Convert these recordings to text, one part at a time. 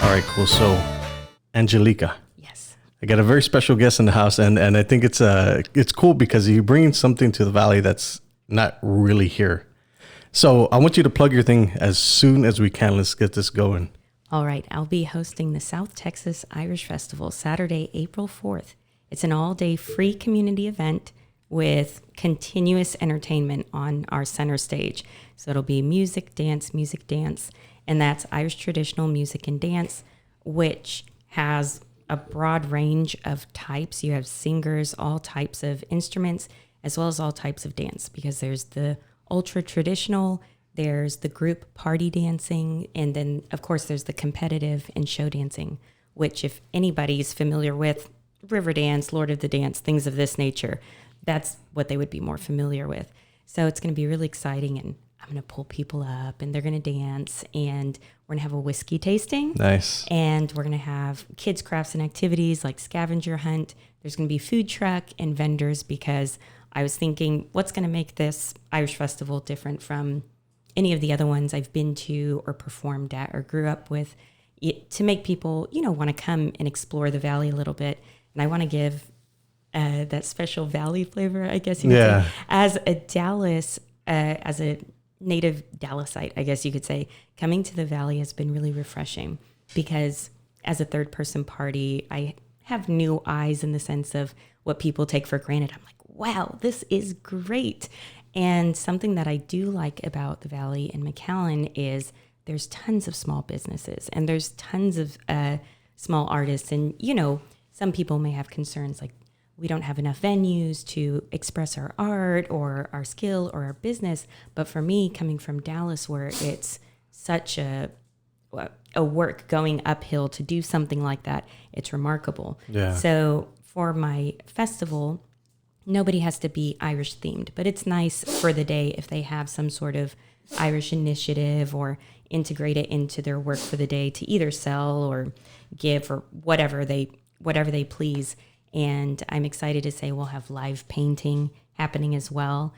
All right, cool. So, Angelika, Yes. I got a very special guest in the house, and I think it's cool because you bring something to the Valley that's not really here. So I want you to plug your thing as soon as we can. Let's get this going. All right. I'll be hosting the South Texas Irish Festival Saturday, April 4th. It's an all-day free community event with continuous entertainment on our center stage. So it'll be music, dance, and that's Irish traditional music and dance, which has a broad range of types. You have singers, all types of instruments, as well as all types of dance, because there's the ultra traditional, there's the group party dancing, and then of course there's the competitive and show dancing, which if anybody's familiar with river dance, Lord of the Dance, things of this nature, that's what they would be more familiar with. So it's going to be really exciting, and I'm going to pull people up and they're going to dance, and we're going to have a whiskey tasting. Nice. And we're going to have kids crafts and activities like scavenger hunt. There's going to be food truck and vendors, because I was thinking, what's going to make this Irish festival different from any of the other ones I've been to or performed at or grew up with, to make people, want to come and explore the Valley a little bit. And I want to give that special Valley flavor, I guess you could say. As a native Dallasite, I guess you could say, coming to the Valley has been really refreshing, because as a third person party, I have new eyes in the sense of what people take for granted. I'm like, wow, this is great. And something that I do like about the Valley and McAllen is there's tons of small businesses and there's tons of small artists. And, some people may have concerns like we don't have enough venues to express our art or our skill or our business. But for me, coming from Dallas, where it's such a work going uphill to do something like that, it's remarkable. Yeah. So for my festival, nobody has to be Irish themed, but it's nice for the day if they have some sort of Irish initiative or integrate it into their work for the day to either sell or give or whatever they please. And I'm excited to say we'll have live painting happening as well,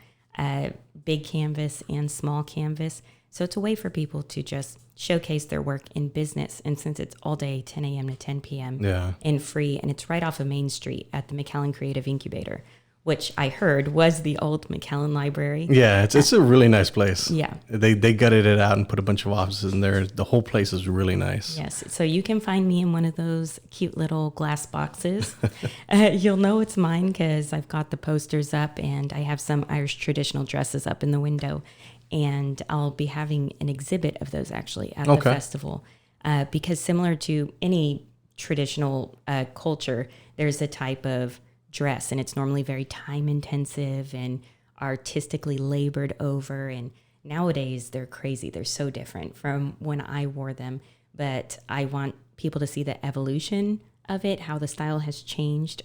big canvas and small canvas. So it's a way for people to just showcase their work in business. And since it's all day, 10 a.m. to 10 p.m. And free, and it's right off of Main Street at the McAllen Creative Incubator, which I heard was the old McAllen Library. Yeah, it's a really nice place. Yeah. They gutted it out and put a bunch of offices in there. The whole place is really nice. Yes. So you can find me in one of those cute little glass boxes. You'll know it's mine because I've got the posters up and I have some Irish traditional dresses up in the window. And I'll be having an exhibit of those actually at the festival. Because similar to any traditional culture, there's a type of dress, and it's normally very time intensive and artistically labored over, and nowadays they're crazy. They're so different from when I wore them, but I want people to see the evolution of it, how the style has changed.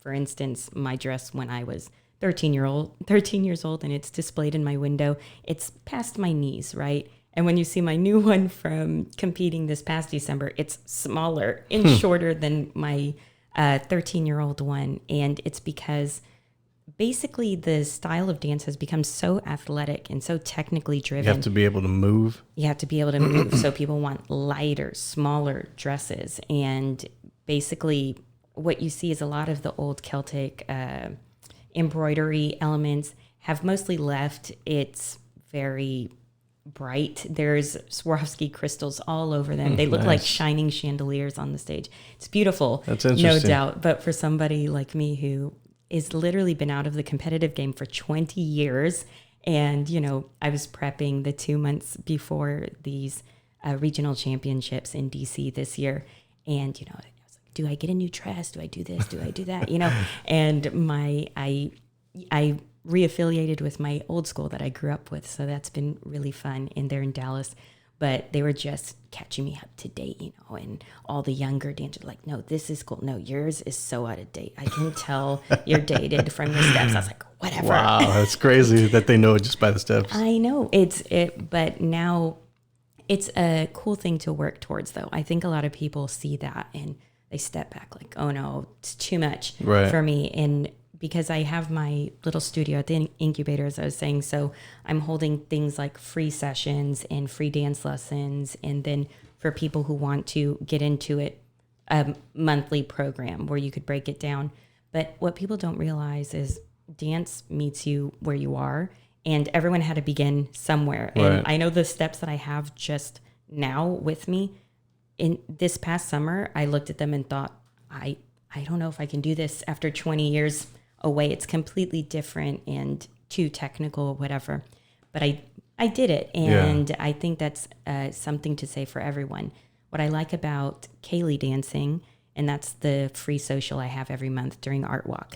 For instance, my dress when I was 13 years old, and it's displayed in my window, it's past my knees, right? And when you see my new one from competing this past December, it's smaller and shorter than my 13-year-old one. And it's because basically the style of dance has become so athletic and so technically driven. You have to be able to move. So people want lighter, smaller dresses. And basically what you see is a lot of the old Celtic embroidery elements have mostly left. It's very bright. There's Swarovski crystals all over them. They look like shining chandeliers on the stage. It's beautiful. That's interesting. No doubt. But for somebody like me who is literally been out of the competitive game for 20 years, and, I was prepping the 2 months before these regional championships in DC this year. And, I was like, do I get a new dress? Do I do this? Do I do that? And I reaffiliated with my old school that I grew up with. So that's been really fun in there in Dallas. But they were just catching me up to date, and all the younger dancers like, no, this is cool. No, yours is so out of date. I can tell you're dated from your steps. I was like, whatever. Wow, that's crazy that they know it just by the steps. I know. But now it's a cool thing to work towards, though. I think a lot of people see that and they step back like, oh no, it's too much for me. And because I have my little studio at the incubator, as I was saying. So I'm holding things like free sessions and free dance lessons, and then for people who want to get into it, a monthly program where you could break it down. But what people don't realize is dance meets you where you are, and everyone had to begin somewhere. Right. And I know the steps that I have just now with me. In this past summer, I looked at them and thought, I don't know if I can do this after 20 years away. It's completely different and too technical, whatever. But I did it. And I think that's something to say for everyone. What I like about Kaylee dancing, and that's the free social I have every month during Art Walk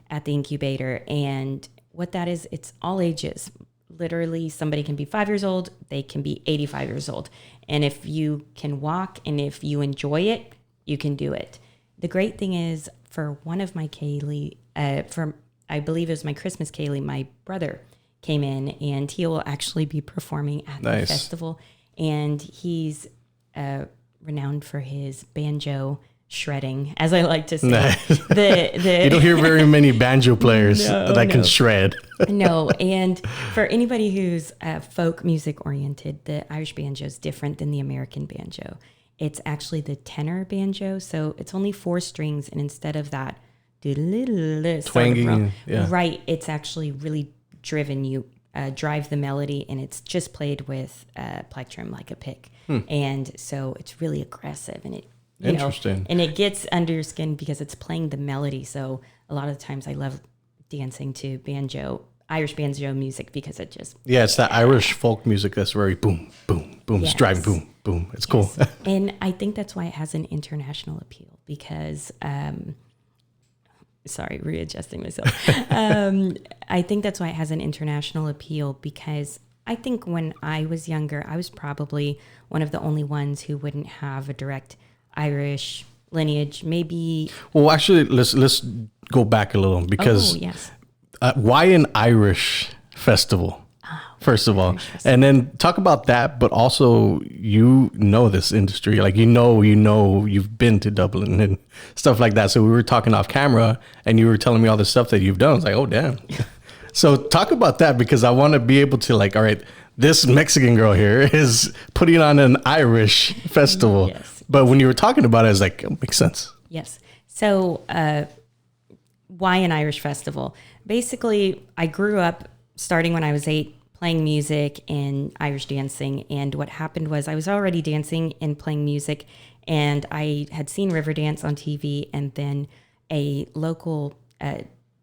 at the incubator. And what that is, it's all ages. Literally, somebody can be 5 years old, they can be 85 years old. And if you can walk and if you enjoy it, you can do it. The great thing is, for one of my Kaylee, I believe it was my Christmas Kaylee, my brother came in, and he will actually be performing at the festival. And he's renowned for his banjo shredding, as I like to say. Nice. You don't hear very many banjo players that can shred. No, and for anybody who's folk music oriented, the Irish banjo is different than the American banjo. It's actually the tenor banjo, so it's only 4 strings, and instead of that twanging, right, it's actually really driven. You drive the melody, and it's just played with plectrum like a pick, and so it's really aggressive, and it interesting, and it gets under your skin because it's playing the melody. So a lot of the times I love dancing to Irish banjo music, because it just it's that Irish folk music that's very boom, boom, boom, yes. driving boom, boom. It's cool. And I think that's why it has an international appeal, because sorry, readjusting myself. I think that's why it has an international appeal, because I think when I was younger, I was probably one of the only ones who wouldn't have a direct Irish lineage. Maybe. Well, actually, let's go back a little, because why an Irish festival? First of all, and then talk about that, but also this industry, like you've been to Dublin and stuff like that. So we were talking off camera, and you were telling me all the stuff that you've done. I was like, oh damn. So talk about that, because I want to be able to, like, all right, this Mexican girl here is putting on an Irish festival. But when you were talking about it, it's like, it makes sense. Yes. So why an Irish festival? Basically, I grew up starting when I was 8, playing music and Irish dancing. And what happened was I was already dancing and playing music, and I had seen Riverdance on TV, and then a local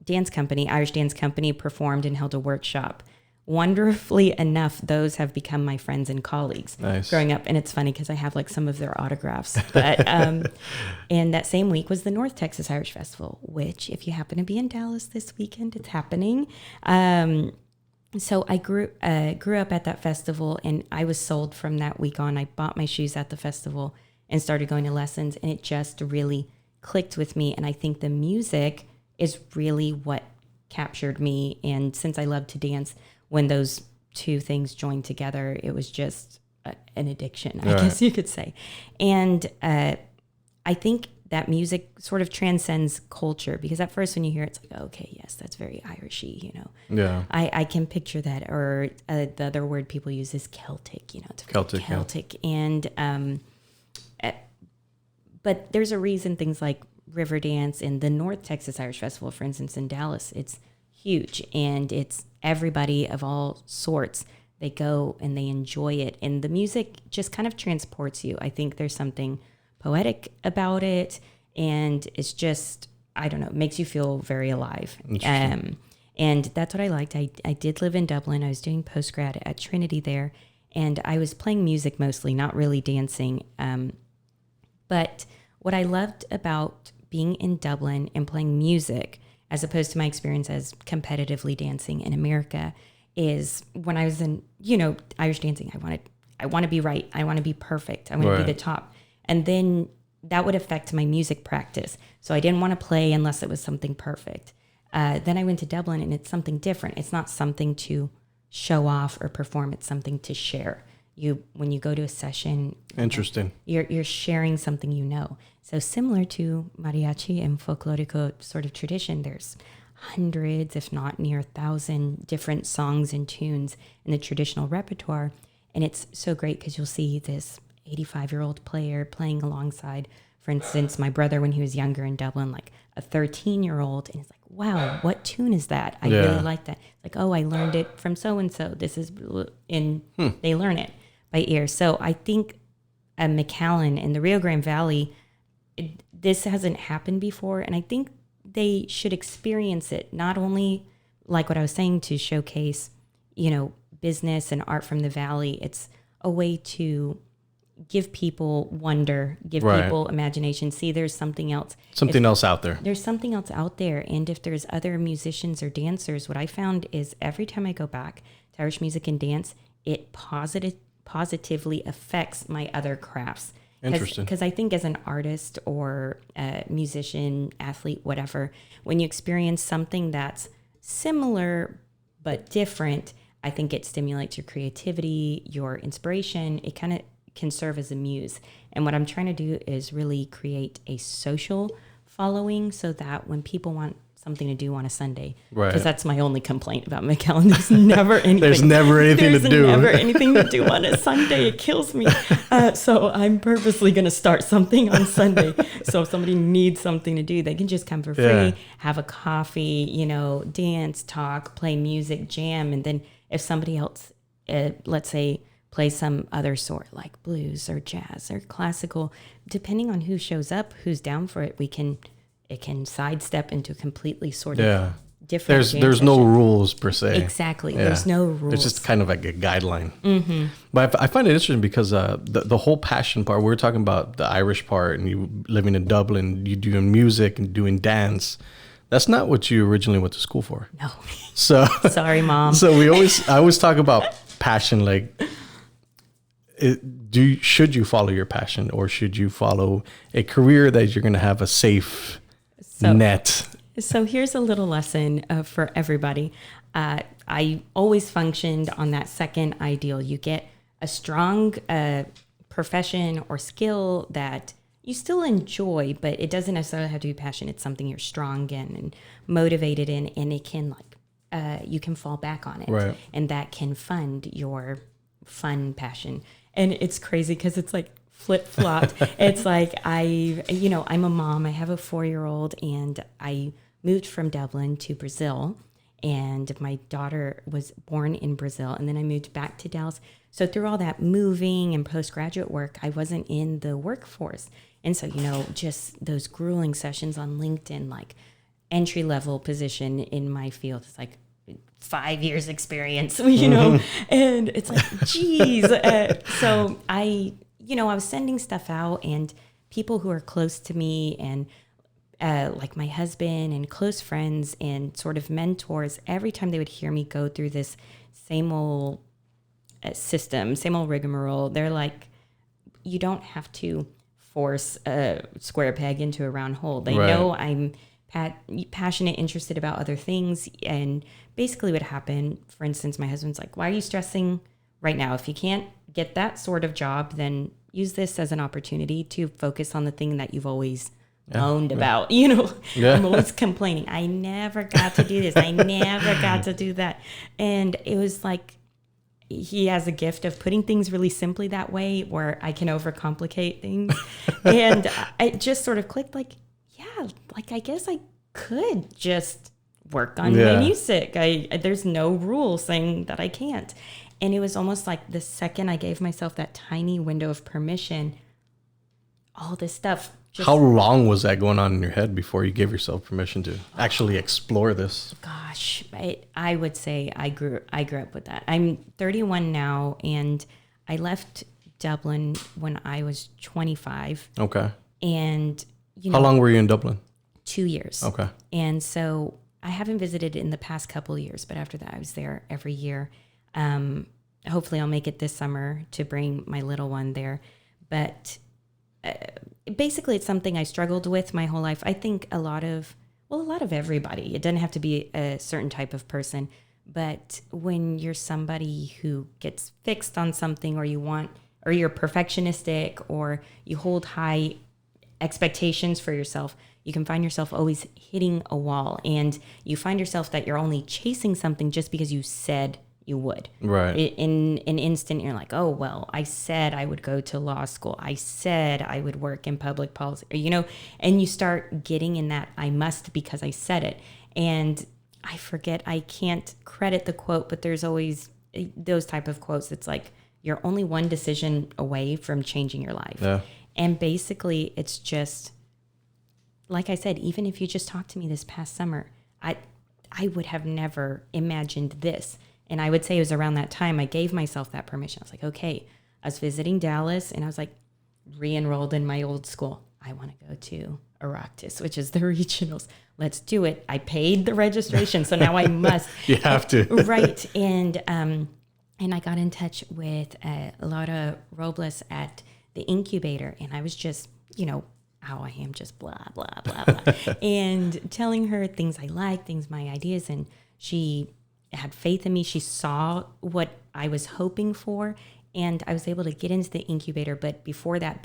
dance company, Irish dance company, performed and held a workshop. Wonderfully enough, those have become my friends and colleagues growing up. And it's funny because I have like some of their autographs. But and that same week was the North Texas Irish Festival, which, if you happen to be in Dallas this weekend, it's happening. So I grew up at that festival, and I was sold from that week on. I bought my shoes at the festival and started going to lessons, and it just really clicked with me. And I think the music is really what captured me. And since I love to dance, when those two things joined together, it was just an addiction, I guess you could say. And I think that music sort of transcends culture, because at first when you hear it, it's like, okay, yes, that's very Irishy, Yeah. I can picture that. Or the other word people use is Celtic, it's Celtic. Yeah. And but there's a reason things like Riverdance and the North Texas Irish Festival, for instance, in Dallas, it's huge, and it's everybody of all sorts. They go and they enjoy it, and the music just kind of transports you. I think there's something poetic about it, and it's just, I don't know, it makes you feel very alive. And that's what I liked. I did live in Dublin. I was doing postgrad at Trinity there, and I was playing music mostly, not really dancing. But what I loved about being in Dublin and playing music, as opposed to my experience as competitively dancing in America, is when I was in, Irish dancing, I want to be right. I want to be perfect. I want to be the top. And then that would affect my music practice. So I didn't want to play unless it was something perfect. Then I went to Dublin, and it's something different. It's not something to show off or perform. It's something to share. When you go to a session, interesting, you're sharing something. So similar to mariachi and folklorico sort of tradition, there's hundreds, if not near 1,000 different songs and tunes in the traditional repertoire. And it's so great because you'll see this 85-year-old player playing alongside, for instance, my brother when he was younger in Dublin, like a 13-year-old, and it's like, wow, what tune is that? I really like that. It's like, oh, I learned it from so and so. This is they learn it by ear. So I think McAllen in the Rio Grande Valley, this hasn't happened before, and I think they should experience it, not only like what I was saying to showcase, business and art from the valley. It's a way to give people wonder, give people imagination. See, there's something else. Something else out there. There's something else out there. And if there's other musicians or dancers, what I found is every time I go back to Irish music and dance, it positively affects my other crafts. Interesting. Because I think as an artist or a musician, athlete, whatever, when you experience something that's similar but different, I think it stimulates your creativity, your inspiration. It kind of can serve as a muse. And what I'm trying to do is really create a social following so that when people want something to do on a Sunday, because that's my only complaint about McAllen. There's never anything. There's never anything to do. There's never anything to do on a Sunday. It kills me. So I'm purposely going to start something on Sunday. So if somebody needs something to do, they can just come for free, have a coffee, dance, talk, play music, jam. And then if somebody else, let's say, play some other sort like blues or jazz or classical, depending on who shows up, who's down for it, it can sidestep into a completely sort of different. There's no rules per se. Exactly. Yeah. There's no rules. It's just kind of like a guideline. Mm-hmm. But I find it interesting because the whole passion part, we're talking about the Irish part and you living in Dublin, you doing music and doing dance. That's not what you originally went to school for. No. So sorry, Mom. So I always talk about passion, like should you follow your passion or should you follow a career that you're going to have a safe net? So here's a little lesson for everybody. I always functioned on that second ideal. You get a strong profession or skill that you still enjoy, but it doesn't necessarily have to be passion. It's something you're strong in and motivated in, and it can you can fall back on it, and that can fund your fun passion. And it's crazy because it's like flip-flopped. It's like I'm a mom. I have a 4-year-old, and I moved from Dublin to Brazil, and my daughter was born in Brazil, and then I moved back to Dallas. So through all that moving and postgraduate work, I wasn't in the workforce. And so, just those grueling sessions on LinkedIn, like entry-level position in my field, it's like 5 years experience, and it's like, geez. So I was sending stuff out, and people who are close to me and like my husband and close friends and sort of mentors, every time they would hear me go through this same old system, same old rigmarole, they're like, you don't have to force a square peg into a round hole. They know I'm passionate, interested about other things. And basically what happened, for instance, my husband's like, why are you stressing right now? If you can't get that sort of job, then use this as an opportunity to focus on the thing that you've always moaned about. I'm always complaining. I never got to do this. I never got to do that. And it was like, he has a gift of putting things really simply that way where I can overcomplicate things. And it just sort of clicked like, I guess I could just work on my music. There's no rule saying that I can't. And it was almost like the second I gave myself that tiny window of permission, all this stuff. How long was that going on in your head before you gave yourself permission to actually explore this? Gosh, I would say I grew up with that. I'm 31 now, and I left Dublin when I was 25. Okay. And how long were you in Dublin? 2 years. Okay. And so I haven't visited in the past couple of years, but after that I was there every year. Hopefully I'll make it this summer to bring my little one there. But basically it's something I struggled with my whole life. I think a lot of everybody, it doesn't have to be a certain type of person, but when you're somebody who gets fixed on something, or you're perfectionistic, or you hold high expectations for yourself, you can find yourself always hitting a wall, and you find yourself that you're only chasing something just because you said you would. Right. In an instant, you're like, oh, well, I said I would go to law school. I said I would work in public policy, and you start getting in that I must because I said it. And I forget, I can't credit the quote, but there's always those type of quotes. It's like, you're only one decision away from changing your life. Yeah. And basically, it's just, like I said, even if you just talked to me this past summer, I would have never imagined this. And I would say it was around that time I gave myself that permission. I was like, okay, I was visiting Dallas and I was like re-enrolled in my old school. I want to go to Oireachtas, which is the regionals. Let's do it. I paid the registration, so now I must. You have to. Right. And I got in touch with Laura Robles at the incubator, and I was just, how I am, just blah, blah, blah, blah. And telling her things I like, my ideas, and she had faith in me. She saw what I was hoping for, and I was able to get into the incubator. But before that,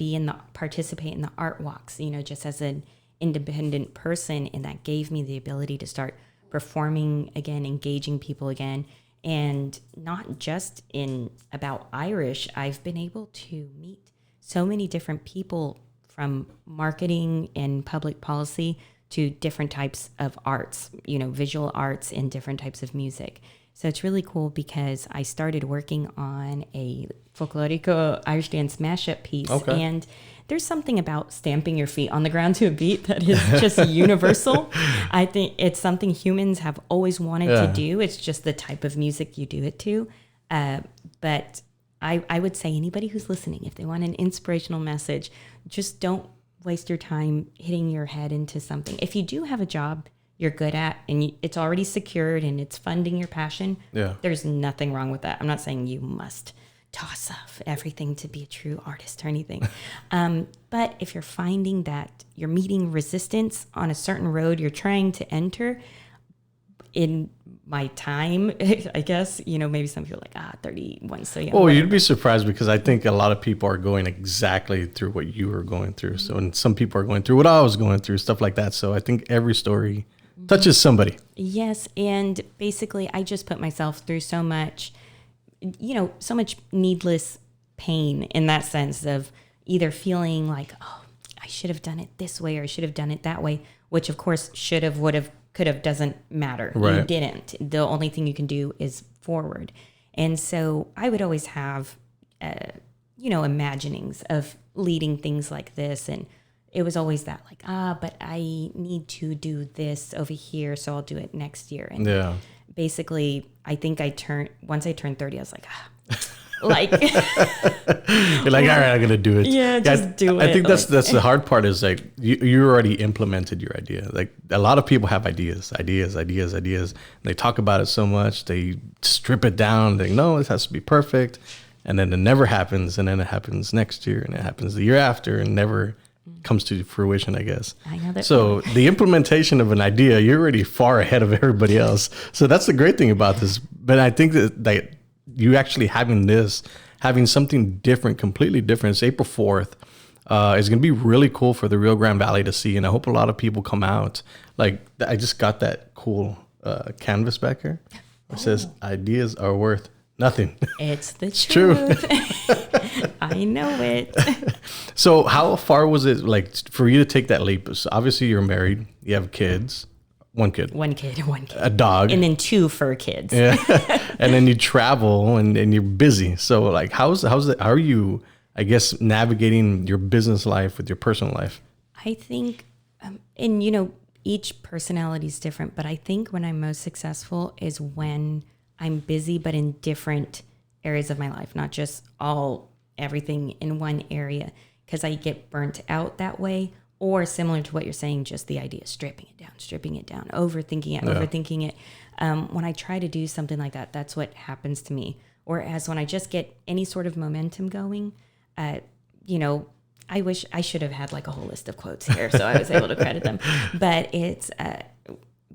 participate in the art walks, just as an independent person, and that gave me the ability to start performing again, engaging people again, and not just in about Irish. I've been able to meet so many different people, from marketing and public policy to different types of arts, visual arts and different types of music. So it's really cool because I started working on a folklorico Irish dance mashup piece. Okay. And there's something about stamping your feet on the ground to a beat that is just universal. I think it's something humans have always wanted to do. It's just the type of music you do it to. But I would say anybody who's listening, if they want an inspirational message, just don't waste your time hitting your head into something. If you do have a job you're good at and it's already secured and it's funding your passion, there's nothing wrong with that. I'm not saying you must toss off everything to be a true artist or anything. But if you're finding that you're meeting resistance on a certain road you're trying to enter, in my time, I guess, maybe some people are like, 31, so young. Well, you'd be surprised because I think a lot of people are going exactly through what you were going through. So, and some people are going through what I was going through, stuff like that. So I think every story touches somebody. Yes, and basically I just put myself through so much, so much needless pain in that sense of either feeling like, oh, I should have done it this way or I should have done it that way, which of course should have, would have, could have doesn't matter. Right. You didn't. The only thing you can do is forward. And so I would always have, imaginings of leading things like this. And it was always that like, but I need to do this over here, so I'll do it next year. And basically, I think once I turned 30, I was like, like you're like, all right, I'm gonna do it. Yeah, just do it. I think that's the hard part is like you already implemented your idea. Like a lot of people have ideas. They talk about it so much, they strip it down. They know it has to be perfect, and then it never happens. And then it happens next year, and it happens the year after, and never comes to fruition, I guess. I know that. So the implementation of an idea, you're already far ahead of everybody else. So that's the great thing about this. But I think that you actually having something different, completely different. It's April 4th. It's going to be really cool for the Rio Grande Valley to see. And I hope a lot of people come out. Like, I just got that cool canvas back here. It says, ideas are worth nothing. It's the truth. I know it. So how far was it like for you to take that leap? So obviously you're married, you have kids. One kid. A dog. And then 2 fur kids. Yeah. And then you travel and you're busy. So like, how are you, I guess, navigating your business life with your personal life? I think, and each personality is different, but I think when I'm most successful is when I'm busy, but in different areas of my life, not just everything in one area, because I get burnt out that way. Or similar to what you're saying, just the idea of stripping it down, overthinking it. When I try to do something like that, that's what happens to me. Whereas when I just get any sort of momentum going, I wish I should have had like a whole list of quotes here so I was able to credit them. But it's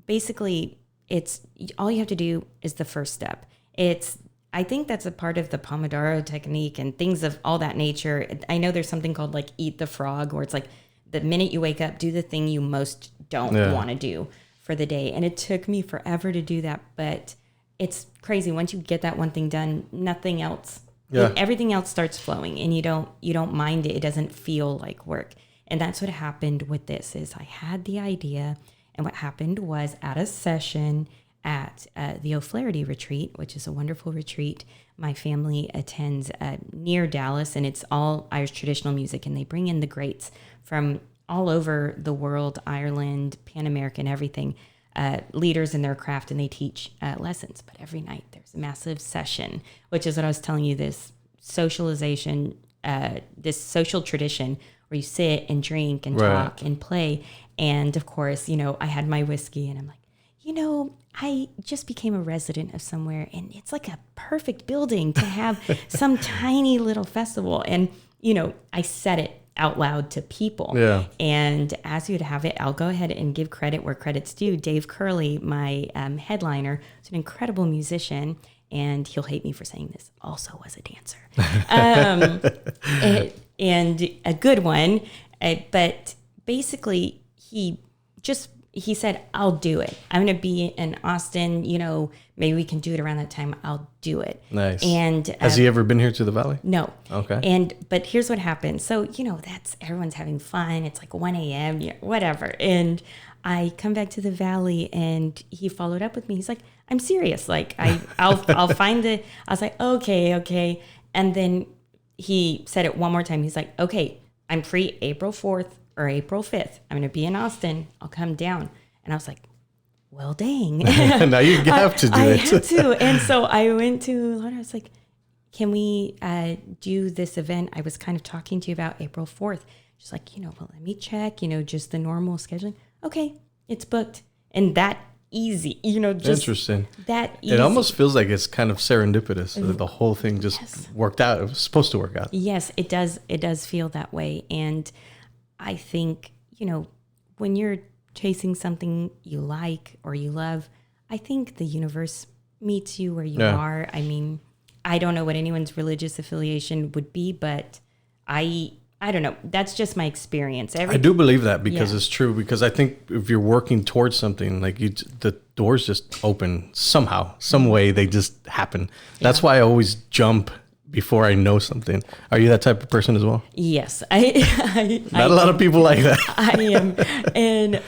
basically, it's all you have to do is the first step. I think that's a part of the Pomodoro technique and things of all that nature. I know there's something called like eat the frog, where it's like, the minute you wake up, do the thing you most don't want to do for the day. And it took me forever to do that. But it's crazy. Once you get that one thing done, nothing else, everything else starts flowing, and you don't mind it. It doesn't feel like work. And that's what happened with this. Is I had the idea, and what happened was at a session at the O'Flaherty retreat, which is a wonderful retreat my family attends near Dallas, and it's all Irish traditional music, and they bring in the greats from all over the world, Ireland, Pan American, everything, leaders in their craft, and they teach lessons. But every night there's a massive session, which is what I was telling you, this socialization, this social tradition where you sit and drink and talk and play. And of course, I had my whiskey, and I'm like, I just became a resident of somewhere, and it's like a perfect building to have some tiny little festival. And, I said it out loud to people. Yeah. And as you'd have it, I'll go ahead and give credit where credit's due. Dave Curley, my headliner, is an incredible musician, and he'll hate me for saying this, also was a dancer. And a good one. But basically, he said, I'll do it. I'm going to be in Austin, maybe we can do it around that time. I'll do it. Nice. And has he ever been here to the Valley? No. Okay. But here's what happened. So, that's everyone's having fun. It's like 1 a.m., whatever. And I come back to the Valley, and he followed up with me. He's like, I'm serious. Like I'll find it. I was like, okay. And then he said it one more time. He's like, okay, I'm free April 4th. Or April 5th, I'm going to be in Austin. I'll come down. And I was like, well, dang. Now you have to do it. I have to. And so I went to Lorna. I was like, can we do this event I was kind of talking to you about April 4th? She's like, well, let me check, just the normal scheduling. Okay, it's booked. And that easy, just interesting. That easy. It almost feels like it's kind of serendipitous. The whole thing just worked out. It was supposed to work out. Yes, it does. It does feel that way. And I think, when you're chasing something you like or you love, I think the universe meets you where you are. I mean, I don't know what anyone's religious affiliation would be, but I don't know. That's just my experience. I do believe that because it's true. Because I think if you're working towards something, like the doors just open somehow, some way. They just happen. That's why I always jump before I know something. Are you that type of person as well? Yes. Not a lot of people like that. I am. And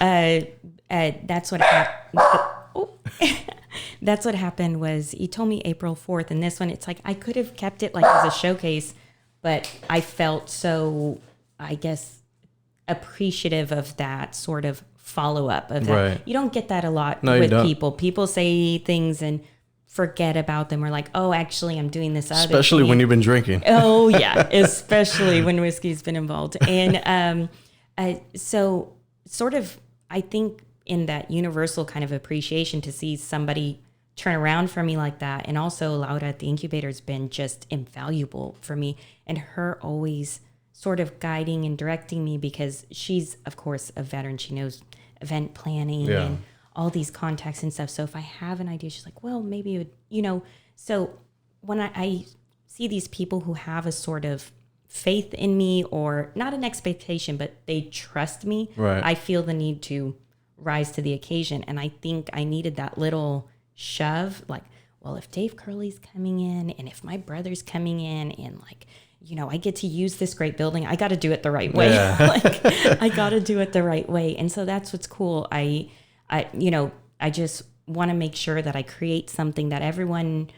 that's what happened. That's what happened was he told me April 4th. And this one, it's like I could have kept it like as a showcase, but I felt so, I guess, appreciative of that sort of follow-up of that. Right. You don't get that a lot with people. People say things and forget about them. We're like, oh, actually, I'm doing this other especially thing. When you've been drinking. Oh, yeah. Especially when whiskey's been involved. And so sort of, I think in that universal kind of appreciation to see somebody turn around for me like that. And also Laura at the incubator has been just invaluable for me. And her always sort of guiding and directing me because she's, of course, a veteran. She knows event planning and all these contacts and stuff. So if I have an idea, she's like, well, maybe it would, so when I see these people who have a sort of faith in me or not an expectation, but they trust me, I feel the need to rise to the occasion. And I think I needed that little shove, like, well, if Dave Curley's coming in and if my brother's coming in and like, I get to use this great building, I got to do it the right way. I got to do it the right way. And so that's what's cool. I just want to make sure that I create something that everyone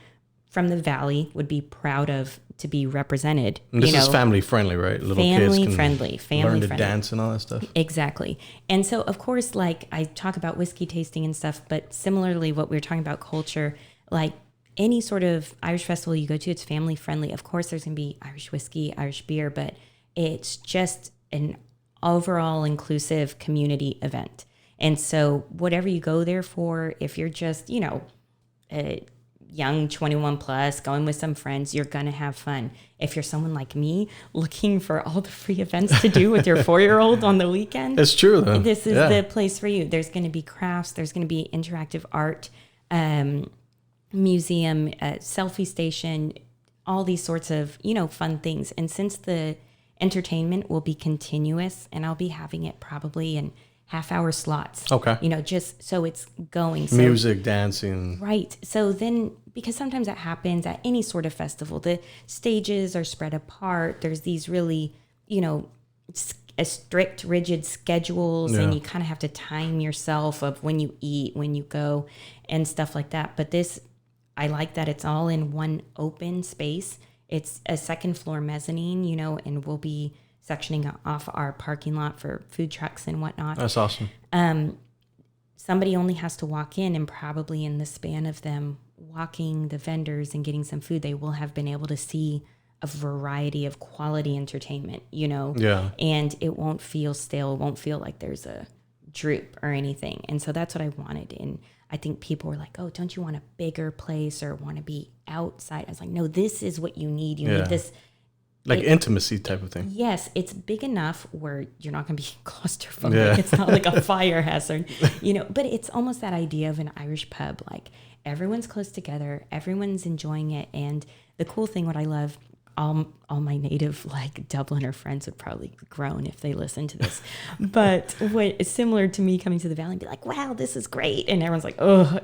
from the Valley would be proud of to be represented. And this is family friendly, right? Little family kids can learn to dance and all that stuff. Exactly. And so, of course, like I talk about whiskey tasting and stuff, but similarly, what we were talking about culture, like any sort of Irish festival you go to, it's family friendly. Of course, there's going to be Irish whiskey, Irish beer, but it's just an overall inclusive community event. And so whatever you go there for, if you're just, a young 21 plus going with some friends, you're going to have fun. If you're someone like me looking for all the free events to do with your 4-year-old on the weekend, it's true though. This is the place for you. There's going to be crafts. There's going to be interactive art, museum, selfie station, all these sorts of, fun things. And since the entertainment will be continuous and I'll be having it probably in half-hour slots. Okay. Just so it's going. So, Music, dancing. right. So then, because sometimes that happens at any sort of festival, the stages are spread apart. There's these really, a strict, rigid schedules, and you kind of have to time yourself of when you eat, when you go, and stuff like that. But this, I like that it's all in one open space. It's a second floor mezzanine, and we'll be sectioning off our parking lot for food trucks and whatnot. That's awesome. Somebody only has to walk in, and probably in the span of them walking the vendors and getting some food, they will have been able to see a variety of quality entertainment, Yeah. and it won't feel stale. It won't feel like there's a droop or anything. And so that's what I wanted. And I think people were like, oh, don't you want a bigger place or want to be outside? I was like, no, this is what you need. You need this. Like intimacy type of thing. Yes, it's big enough where you're not going to be claustrophobic. Yeah. It's not like a fire hazard, but it's almost that idea of an Irish pub. Like everyone's close together, everyone's enjoying it. And the cool thing, what I love, all my native Dubliner friends would probably groan if they listen to this, but what is similar to me coming to the Valley and be like, wow, this is great. And everyone's like, oh,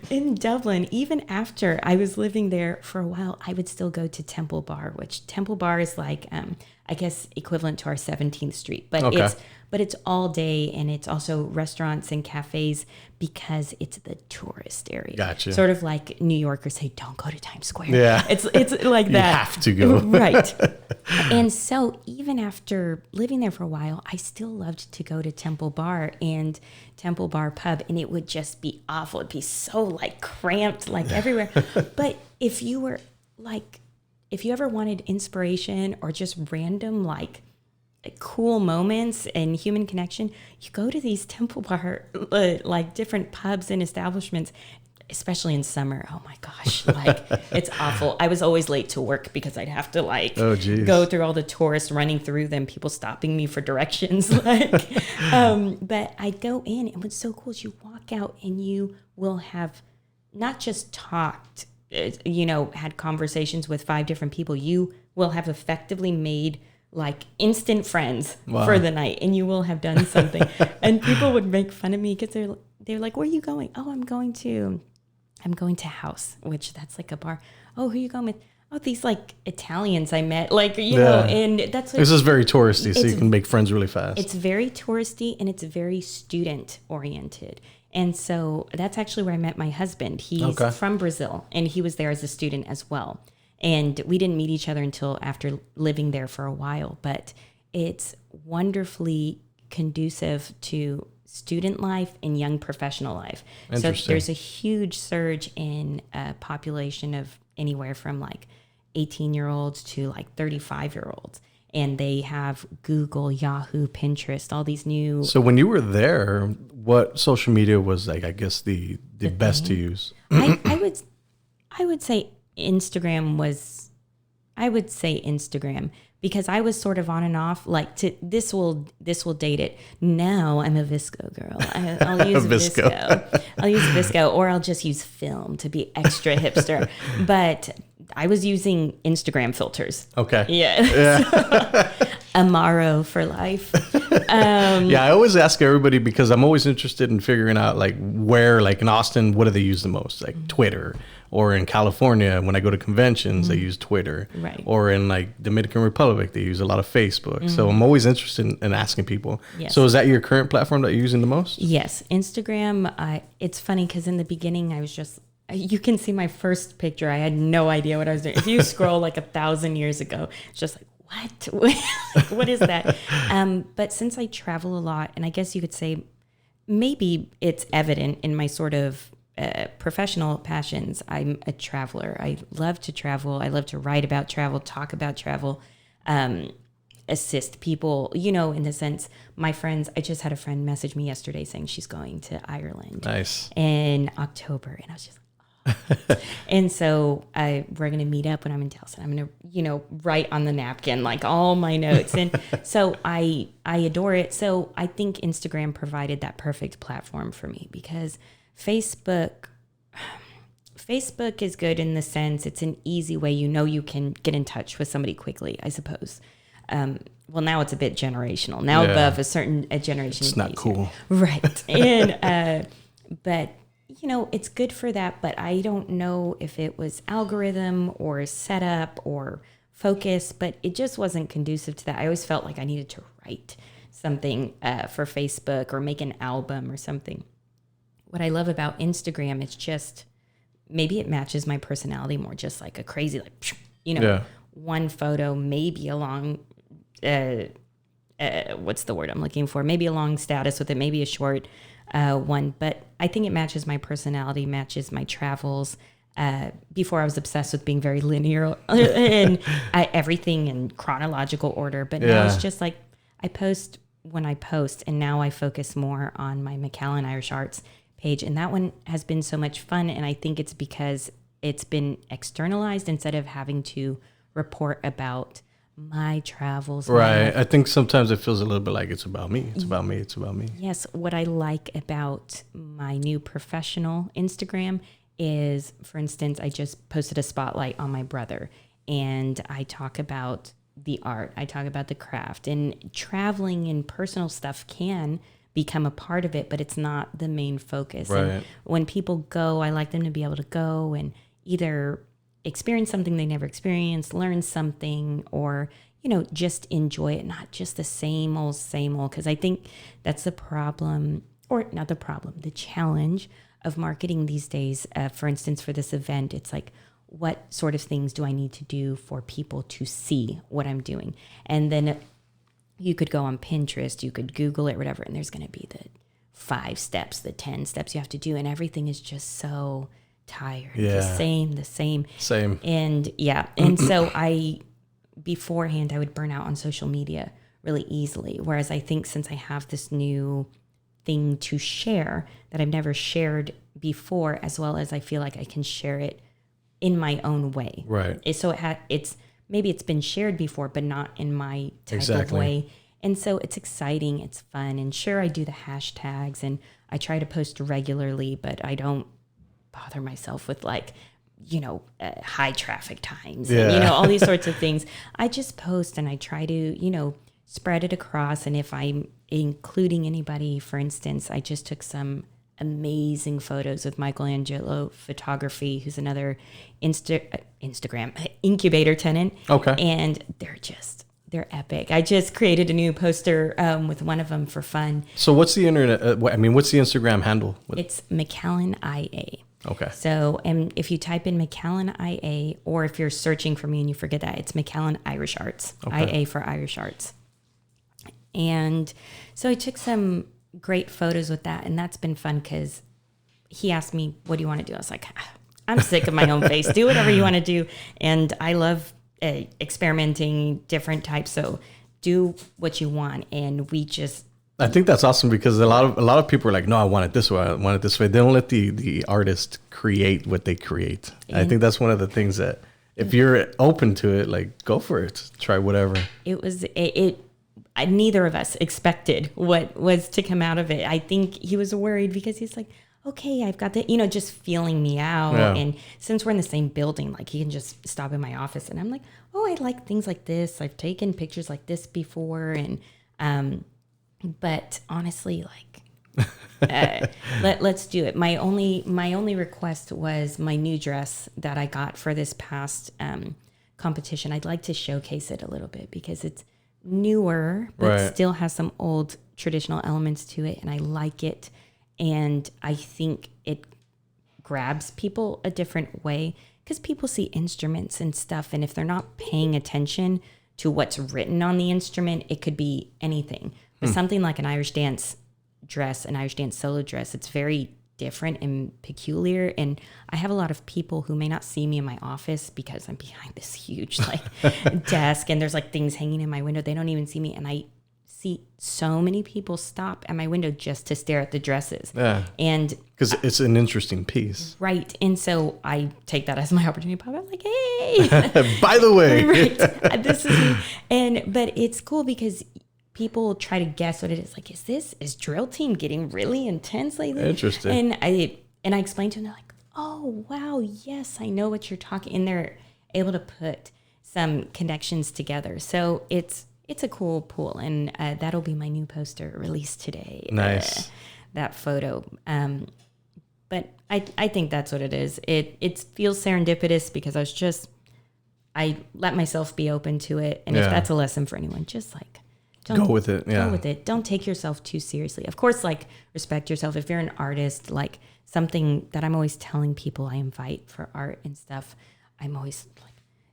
in Dublin, even after I was living there for a while, I would still go to Temple Bar, which Temple Bar is I guess equivalent to our 17th Street, but it's all day, and it's also restaurants and cafes because it's the tourist area. Gotcha. Sort of like New Yorkers say, don't go to Times Square. Yeah. It's like that. You have to go. Right. And so even after living there for a while, I still loved to go to Temple Bar and Temple Bar Pub, and it would just be awful. It'd be so cramped, everywhere. But if you ever wanted inspiration or just random cool moments and human connection, you go to these Temple Bar different pubs and establishments, especially in summer. Oh my gosh, it's awful. I was always late to work because I'd have to go through all the tourists running through them, people stopping me for directions. But I'd go in, and what's so cool is you walk out and you will have not just talked, had conversations with 5 different people. You will have effectively made instant friends for the night, and you will have done something. And people would make fun of me because they're like, where are you going? Oh, I'm going to House, which that's a bar. Oh, who are you going with? Oh, these Italians I met, and that's this is very touristy, so you can make friends really fast. It's very touristy, and it's very student oriented. And so that's actually where I met my husband. He's from Brazil, and he was there as a student as well. And we didn't meet each other until after living there for a while, but it's wonderfully conducive to student life and young professional life. So there's a huge surge in a population of anywhere from 18-year-olds to 35-year-olds. And they have Google, Yahoo, Pinterest, all these new... So when you were there, what social media was I guess the best to use? I would say Instagram, because I was sort of on and off. This will date it. Now I'm a Visco girl. I'll use Visco. I'll use Visco, or I'll just use film to be extra hipster. But I was using Instagram filters. Okay. Yeah. Amaro for life. I always ask everybody because I'm always interested in figuring out where, in Austin, what do they use the most? Twitter. Or in California, when I go to conventions, they use Twitter. Right. Or in Dominican Republic, they use a lot of Facebook. Mm-hmm. So I'm always interested in asking people. Yes. So is that your current platform that you're using the most? Yes. Instagram, it's funny because in the beginning, I was just, you can see my first picture. I had no idea what I was doing. If you scroll 1,000 years ago, it's just what? What is that? But since I travel a lot, and I guess you could say maybe it's evident in my sort of professional passions, I'm a traveler. I love to travel. I love to write about travel, talk about travel, assist people, in the sense, my friends, I just had a friend message me yesterday saying she's going to Ireland. Nice. In October. And I was just oh. And so we're going to meet up when I'm in Towson. I'm going to, write on the napkin, all my notes. And so I adore it. So I think Instagram provided that perfect platform for me because Facebook is good in the sense it's an easy way, you can get in touch with somebody quickly, I suppose. Well, now it's a bit generational. Now above a generation. It's not cool. Right. And, but, you know, it's good for that. But I don't know if it was algorithm or setup or focus, but it just wasn't conducive to that. I always felt like I needed to write something for Facebook or make an album or something. What I love about Instagram, it's just, maybe it matches my personality more, just like a crazy, like, you know, one photo, maybe along, what's the word I'm looking for? Maybe a long status with it, maybe a short one. But I think it matches my personality, matches my travels. Before I was obsessed with being very linear and everything in chronological order. But now it's just like I post when I post, and now I focus more on my McAllen Irish Arts page. And that one has been so much fun. And I think it's because it's been externalized instead of having to report about my travels. Right. I think sometimes it feels a little bit like it's about me. It's about me. It's about me. Yes. What I like about my new professional Instagram is, for instance, I just posted a spotlight on my brother, and I talk about the art. I talk about the craft, and traveling and personal stuff can become a part of it, but it's not the main focus. Right. And when people go, I like them to be able to go and either experience something they never experienced, learn something, or, you know, just enjoy it, not just the same old, because I think that's the problem, or not the problem, the challenge of marketing these days. For instance, for this event, it's like, what sort of things do I need to do for people to see what I'm doing? And then you could go on Pinterest, you could Google it, whatever, and there's going to be the 5 steps, the 10 steps you have to do, and everything is just so tired. The same. And and so beforehand, I would burn out on social media really easily. Whereas I think since I have this new thing to share that I've never shared before, as well as I feel like I can share it in my own way. Right. So maybe it's been shared before, but not in my type of way. And so it's exciting. It's fun. And sure, I do the hashtags and I try to post regularly, but I don't bother myself with high traffic times and, all these sorts of things. I just post and I try to, spread it across. And if I'm including anybody, for instance, I just took some amazing photos with Michelangelo Photography, who's another Instagram incubator tenant. Okay. And they're epic. I just created a new poster with one of them for fun. So what's the internet? What's the Instagram handle? It's McAllen IA. Okay. So, and if you type in McAllen IA, or if you're searching for me and you forget that, it's McAllen Irish Arts. Okay. IA for Irish Arts. And so I took some great photos with that, and that's been fun because he asked me, what do you want to do? I was like, I'm sick of my own face. Do whatever you want to do. And I love experimenting different types. So do what you want. And I think that's awesome because a lot of people are like, no, I want it this way. I want it this way. They don't let the artist create what they create. I think that's one of the things that if you're open to it, like go for it, try whatever. Neither of us expected what was to come out of it. I think he was worried because he's like, okay, I've got the, just feeling me out. Yeah. And since we're in the same building, like he can just stop in my office and I'm like, oh, I like things like this. I've taken pictures like this before. And, but honestly, let's do it. My only request was my new dress that I got for this past, competition. I'd like to showcase it a little bit because it's newer, but still has some old traditional elements to it. And I like it. And I think it grabs people a different way because people see instruments and stuff. And if they're not paying attention to what's written on the instrument, it could be anything. But something like an Irish dance dress, an Irish dance solo dress, it's very different and peculiar. And I have a lot of people who may not see me in my office because I'm behind this huge desk and there's things hanging in my window. They don't even see me. And I see so many people stop at my window just to stare at the dresses. Yeah. And because it's an interesting piece. Right. And so I take that as my opportunity to pop up like, hey, by the way, but it's cool because people try to guess what it is. Like, is drill team getting really intense lately? Interesting. And I explained to them, they're like, oh, wow, yes, I know what you're talking. And they're able to put some connections together. So it's it's a cool pool, and that'll be my new poster released today. Nice. That photo. But I think that's what it is. It feels serendipitous because I let myself be open to it. And if that's a lesson for anyone, just like, go with it. Yeah. Go with it. Don't take yourself too seriously. Of course, like, respect yourself. If you're an artist, like, something that I'm always telling people I invite for art and stuff, I'm always like,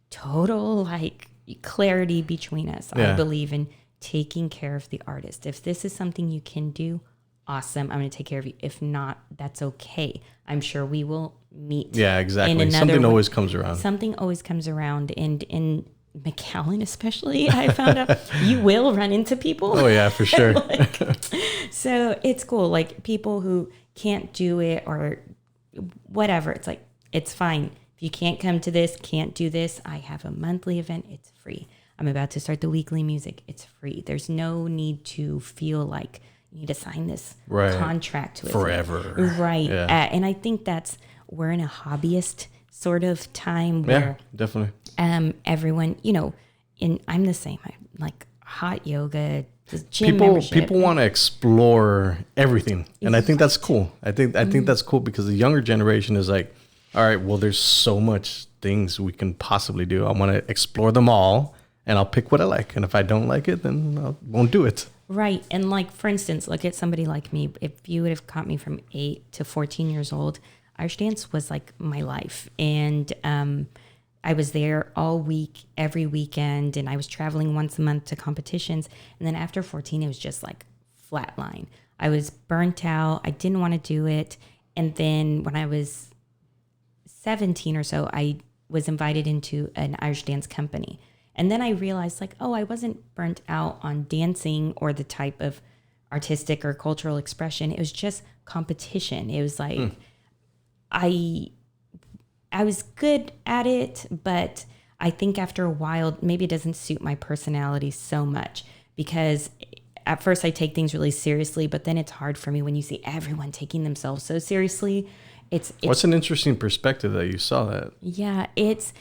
total, like, clarity between us. I believe in taking care of the artist. If this is something you can do, awesome, I'm going to take care of you. If not, that's okay. I'm sure we will meet. Yeah, exactly. Something always comes around. Something always comes around. And in McAllen especially, I found out you will run into people. Oh, yeah, for sure. Like, so it's cool. Like, people who can't do it or whatever, it's like, it's fine. If you can't come to this, can't do this, I have a monthly event. It's free. I'm about to start the weekly music. It's free. There's no need to feel like you need to sign this contract with forever. Right. Yeah. And I think we're in a hobbyist sort of time where definitely. Everyone, and I'm the same. I like hot yoga, gym membership. People want to explore everything, and I think that's cool. I think that's cool because the younger generation is like, all right, well, there's so much things we can possibly do. I want to explore them all, and I'll pick what I like. And if I don't like it, then I won't do it. Right. And like, for instance, look at somebody like me. If you would have caught me from 8 to 14 years old, Irish dance was like my life. And I was there all week, every weekend, and I was traveling once a month to competitions. And then after 14, it was just like flatline. I was burnt out. I didn't want to do it. And then when I was 17 or so, I was invited into an Irish dance company. And then I realized, like, oh, I wasn't burnt out on dancing or the type of artistic or cultural expression. It was just competition. It was like, I was good at it, but I think after a while, maybe it doesn't suit my personality so much, because at first I take things really seriously, but then it's hard for me when you see everyone taking themselves so seriously. It's What's an interesting perspective that you saw that? Yeah, it's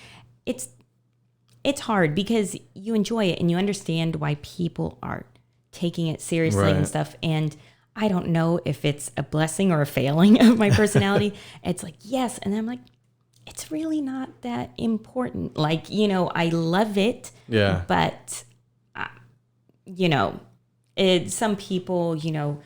hard because you enjoy it and you understand why people are taking it seriously and stuff. And I don't know if it's a blessing or a failing of my personality. It's like, yes. And then I'm like, it's really not that important. Like, I love it. Yeah. But, some people,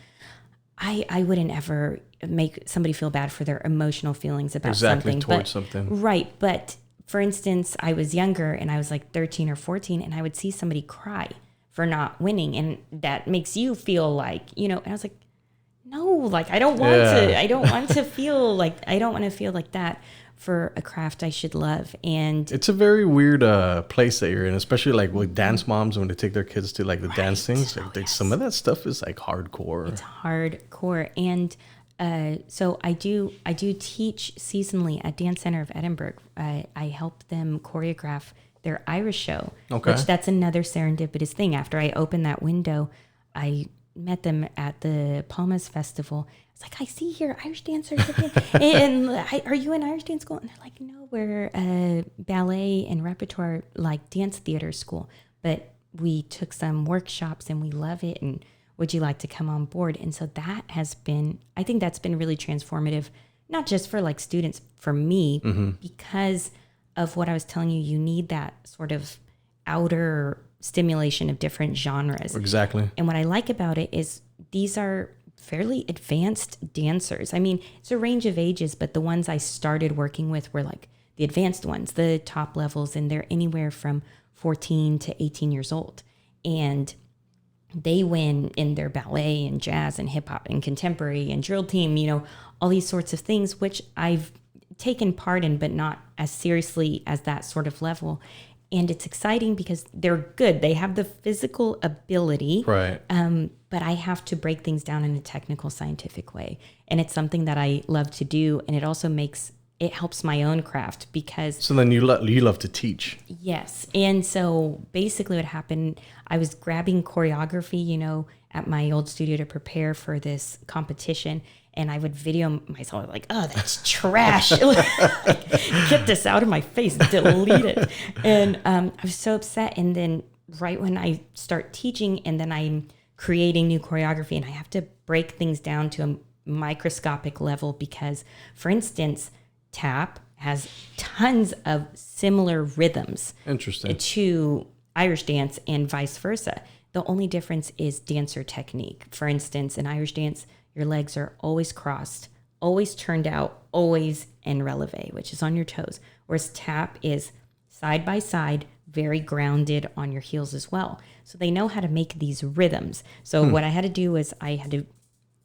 I wouldn't ever make somebody feel bad for their emotional feelings about something. Towards something. Right. But for instance, I was younger and I was like 13 or 14 and I would see somebody cry for not winning. And that makes you feel like, and I was like, no, like, I don't want to feel like that for a craft I should love. And it's a very weird place that you're in, especially like with dance moms when they take their kids to like the dance things. Like, some of that stuff is like hardcore. It's hardcore. And so I do teach seasonally at Dance Center of Edinburgh. I help them choreograph their Irish show, which that's another serendipitous thing. After I opened that window, I met them at the Palmas Festival. It's like, I see here Irish dancers and are you in Irish dance school? And they're like, no, we're a ballet and repertoire like dance theater school, but we took some workshops and we love it, and would you like to come on board? And so I think that's been really transformative, not just for like students, for me, because of what I was telling you. You need that sort of outer stimulation of different genres. Exactly. And what I like about it is these are fairly advanced dancers. I mean, it's a range of ages, but the ones I started working with were like the advanced ones, the top levels, and they're anywhere from 14 to 18 years old. And they win in their ballet and jazz and hip hop and contemporary and drill team, all these sorts of things, which I've taken part in, but not as seriously as that sort of level. And it's exciting because they're good. They have the physical ability. Right. But I have to break things down in a technical, scientific way. And it's something that I love to do. And it also it helps my own craft because... So then you love to teach. Yes. And so basically what happened, I was grabbing choreography, at my old studio to prepare for this competition. And I would video myself like, oh, that's trash. Like, get this out of my face, delete it. And I was so upset. And then right when I start teaching and then I'm creating new choreography and I have to break things down to a microscopic level because, for instance, tap has tons of similar rhythms to Irish dance and vice versa. The only difference is dancer technique. For instance, in Irish dance, your legs are always crossed, always turned out, always en releve, which is on your toes. Whereas tap is side by side, very grounded on your heels as well. So they know how to make these rhythms. So what I had to do is I had to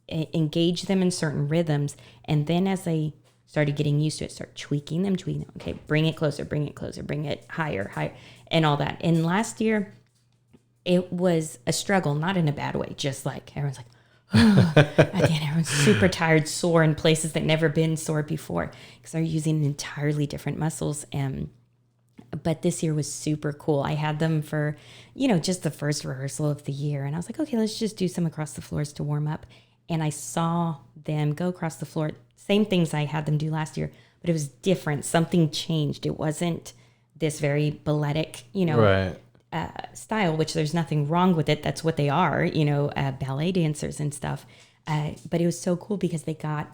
engage them in certain rhythms. And then as they started getting used to it, start tweaking them. Okay, bring it closer, bring it higher, and all that. And last year, it was a struggle, not in a bad way, just like everyone's like, oh. Again, everyone's super tired, sore in places that never been sore before because they're using entirely different muscles. But this year was super cool. I had them for, just the first rehearsal of the year. And I was like, okay, let's just do some across the floors to warm up. And I saw them go across the floor. Same things I had them do last year, but it was different. Something changed. It wasn't this very balletic, style, which there's nothing wrong with it. That's what they are, ballet dancers and stuff. But it was so cool because they got,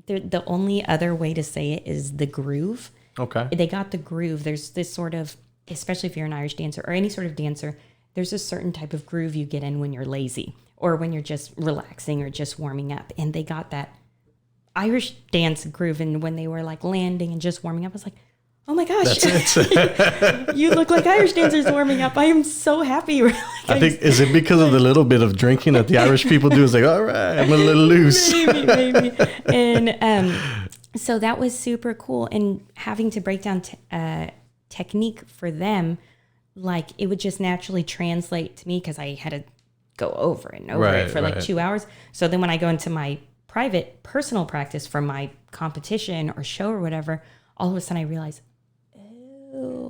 the only other way to say it is the groove. Okay. They got the groove. There's this sort of, especially if you're an Irish dancer or any sort of dancer, there's a certain type of groove you get in when you're lazy or when you're just relaxing or just warming up. And they got that Irish dance groove. And when they were like landing and just warming up, I was like, oh my gosh, you look like Irish dancers warming up. I am so happy. I think, is it because of the little bit of drinking that the Irish people do? It's like, all right, I'm a little loose. Maybe. And so that was super cool. And having to break down technique for them, like it would just naturally translate to me because I had to go over and over it for like 2 hours. So then when I go into my private personal practice for my competition or show or whatever, all of a sudden I realized,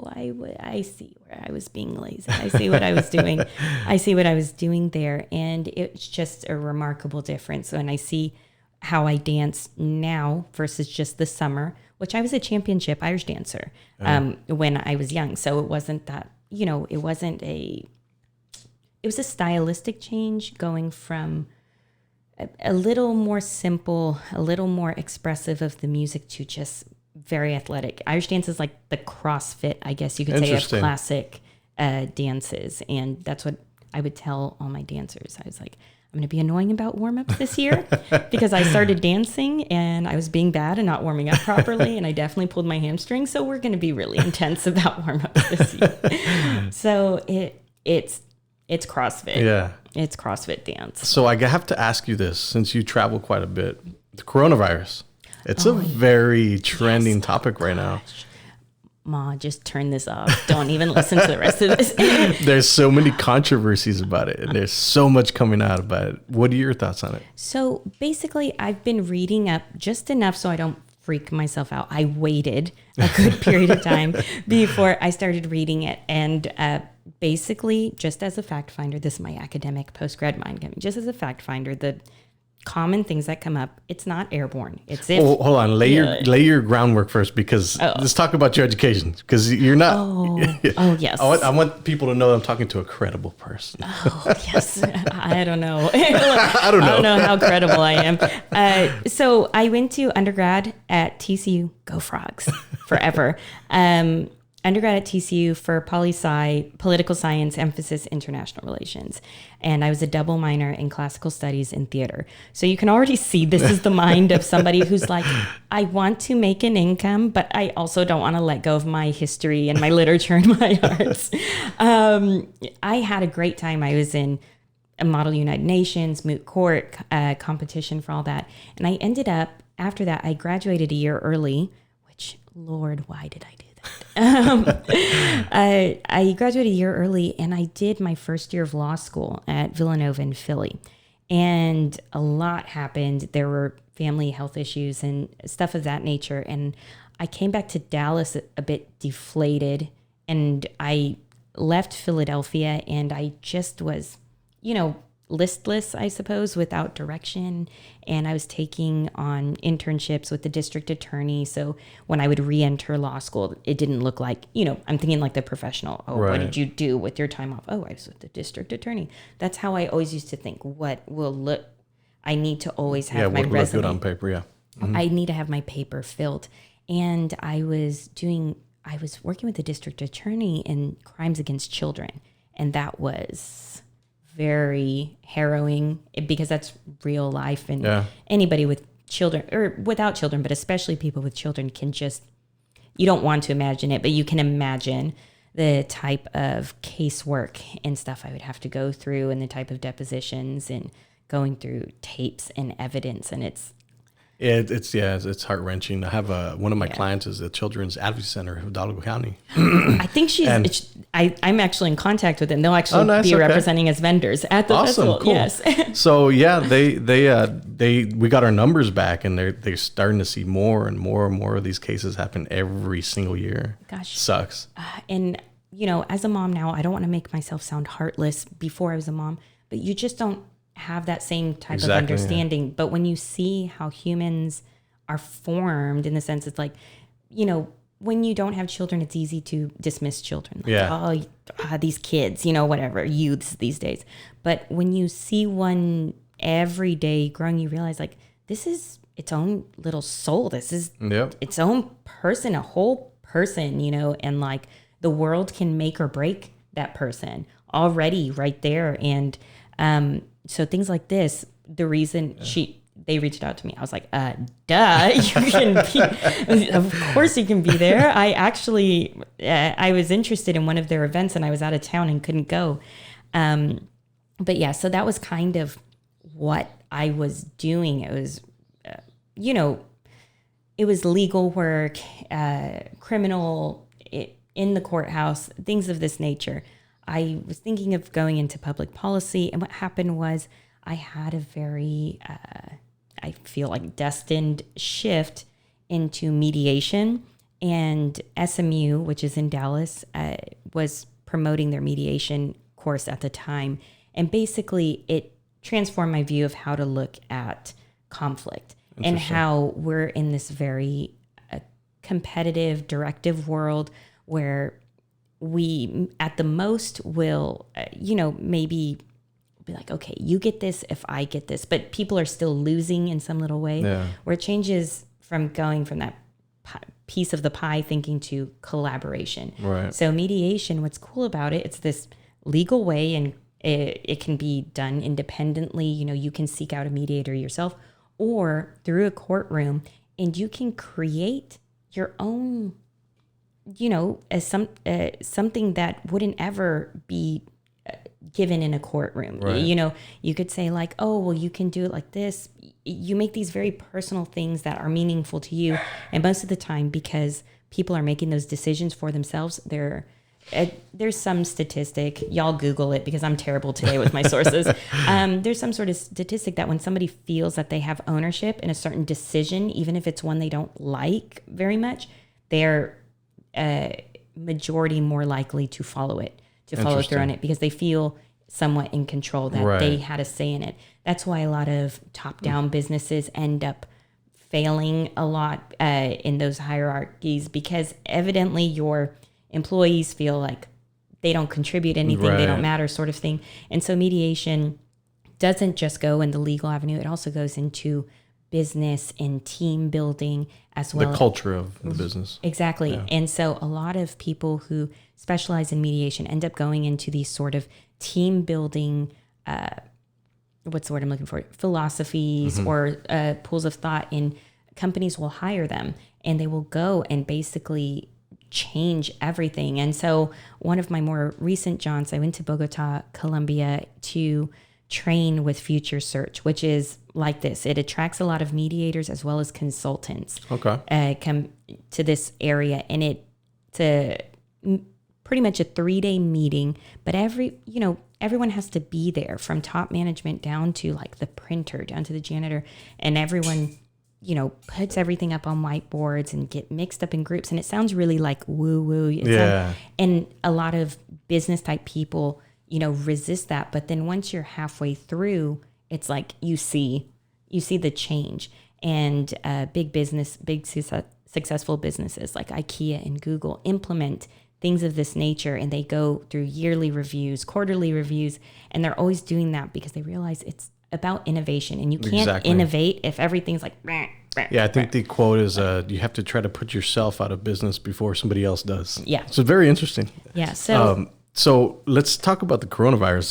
I see where I was being lazy. I see what I was doing. I see what I was doing there. And it's just a remarkable difference. And I see how I dance now versus just the summer, which I was a championship Irish dancer when I was young. So it wasn't that, it was a stylistic change going from a little more simple, a little more expressive of the music to just very athletic. Irish dance is like the CrossFit, I guess you could say, of classic dances. And that's what I would tell all my dancers. I was like, I'm going to be annoying about warm-ups this year because I started dancing and I was being bad and not warming up properly. And I definitely pulled my hamstring. So we're going to be really intense about warm-ups this year. So it's CrossFit. Yeah. It's CrossFit dance. So I have to ask you this, since you travel quite a bit, the coronavirus. It's a very trending topic right now. Ma, just turn this off. Don't even listen to the rest of this. There's so many controversies about it, and there's so much coming out about it. What are your thoughts on it? So basically, I've been reading up just enough so I don't freak myself out. I waited a good period of time before I started reading it. And basically, just as a fact finder, this is my academic post-grad mind coming, just as a fact finder, the common things that come up, it's not airborne. It's if hold on, lay your groundwork first, because let's talk about your education, because you're not. Yes. I want people to know I'm talking to a credible person. Yes. I don't know. I don't know how credible I am. So I went to undergrad at TCU. Go Frogs forever. Undergrad at TCU for poli-sci, political science, emphasis international relations. And I was a double minor in classical studies and theater. So you can already see this is the mind of somebody who's like, I want to make an income, but I also don't want to let go of my history and my literature and my arts. I had a great time. I was in a Model United Nations, moot court, competition for all that. And I ended up, after that, I graduated a year early, which, Lord, why did I do I graduated a year early, and I did my first year of law school at Villanova in Philly. And a lot happened. There were family health issues and stuff of that nature. And I came back to Dallas a bit deflated, and I left Philadelphia, and I just was, listless, I suppose, without direction. And I was taking on internships with the district attorney. So when I would re-enter law school, it didn't look like, I'm thinking like the professional. Oh, what did you do with your time off? Oh, I was with the district attorney. That's how I always used to think. I need to always have my resume. Look good on paper, yeah. Mm-hmm. I need to have my paper filled. And I was working with the district attorney in crimes against children. And that was very harrowing because that's real life. And anybody with children or without children, but especially people with children you don't want to imagine it, but you can imagine the type of casework and stuff I would have to go through and the type of depositions and going through tapes and evidence. And it's heart-wrenching. I have one of my clients is the Children's Advocacy Center of Hidalgo County. I think I'm actually in contact with them. They'll actually be representing as vendors at the festival. Cool. Yes. So yeah, we got our numbers back, and they're starting to see more and more and more of these cases happen every single year. Gosh, sucks. And as a mom now, I don't want to make myself sound heartless. Before I was a mom, but you just don't have that same type of understanding. Yeah. But when you see how humans are formed, in the sense it's like, when you don't have children, it's easy to dismiss children. Like, these kids, whatever, youths these days. But when you see one every day growing, you realize like this is its own little soul. This is its own person, a whole person, and like the world can make or break that person already right there. And, so things like this, the reason they reached out to me, I was like, duh, you can be, of course you can be there. I actually, I was interested in one of their events and I was out of town and couldn't go. But yeah, so that was kind of what I was doing. It was, it was legal work, criminal in the courthouse, things of this nature. I was thinking of going into public policy, and what happened was I had a very, I feel like destined shift into mediation, and SMU, which is in Dallas, was promoting their mediation course at the time. And basically it transformed my view of how to look at conflict and how we're in this very competitive, directive world where we at the most will, maybe be like, okay, you get this if I get this, but people are still losing in some little way, where it changes from going from that piece of the pie thinking to collaboration. Right. So mediation, what's cool about it, it's this legal way, and it can be done independently. You can seek out a mediator yourself or through a courtroom, and you can create your own, as something that wouldn't ever be given in a courtroom. Right. You could say like, oh, well, you can do it like this. You make these very personal things that are meaningful to you. And most of the time, because people are making those decisions for themselves, there's some statistic, y'all Google it because I'm terrible today with my sources. There's some sort of statistic that when somebody feels that they have ownership in a certain decision, even if it's one they don't like very much, they're majority more likely to follow through on it because they feel somewhat in control, that they had a say in it. That's why a lot of top-down businesses end up failing a lot in those hierarchies, because evidently your employees feel like they don't contribute anything, they don't matter, sort of thing. And so mediation doesn't just go in the legal avenue, it also goes into business and team building as well. The culture of the business. Exactly. Yeah. And so a lot of people who specialize in mediation end up going into these sort of team building, what's the word I'm looking for? Philosophies or pools of thought, and companies will hire them and they will go and basically change everything. And so one of my more recent jaunts, I went to Bogota, Colombia to train with Future Search, which is like this. It attracts a lot of mediators as well as consultants. Come to this area, and it's pretty much a 3-day meeting, but everyone has to be there, from top management down to like the printer, down to the janitor, and everyone, puts everything up on whiteboards and get mixed up in groups. And it sounds really like woo woo. And a lot of business type people resist that. But then once you're halfway through, it's like you see the change. And big successful businesses like IKEA and Google implement things of this nature, and they go through yearly reviews, quarterly reviews, and they're always doing that because they realize it's about innovation, and you can't innovate if everything's like. Yeah, I think the quote is you have to try to put yourself out of business before somebody else does. Yeah. So it's very interesting. Yeah. So let's talk about the coronavirus.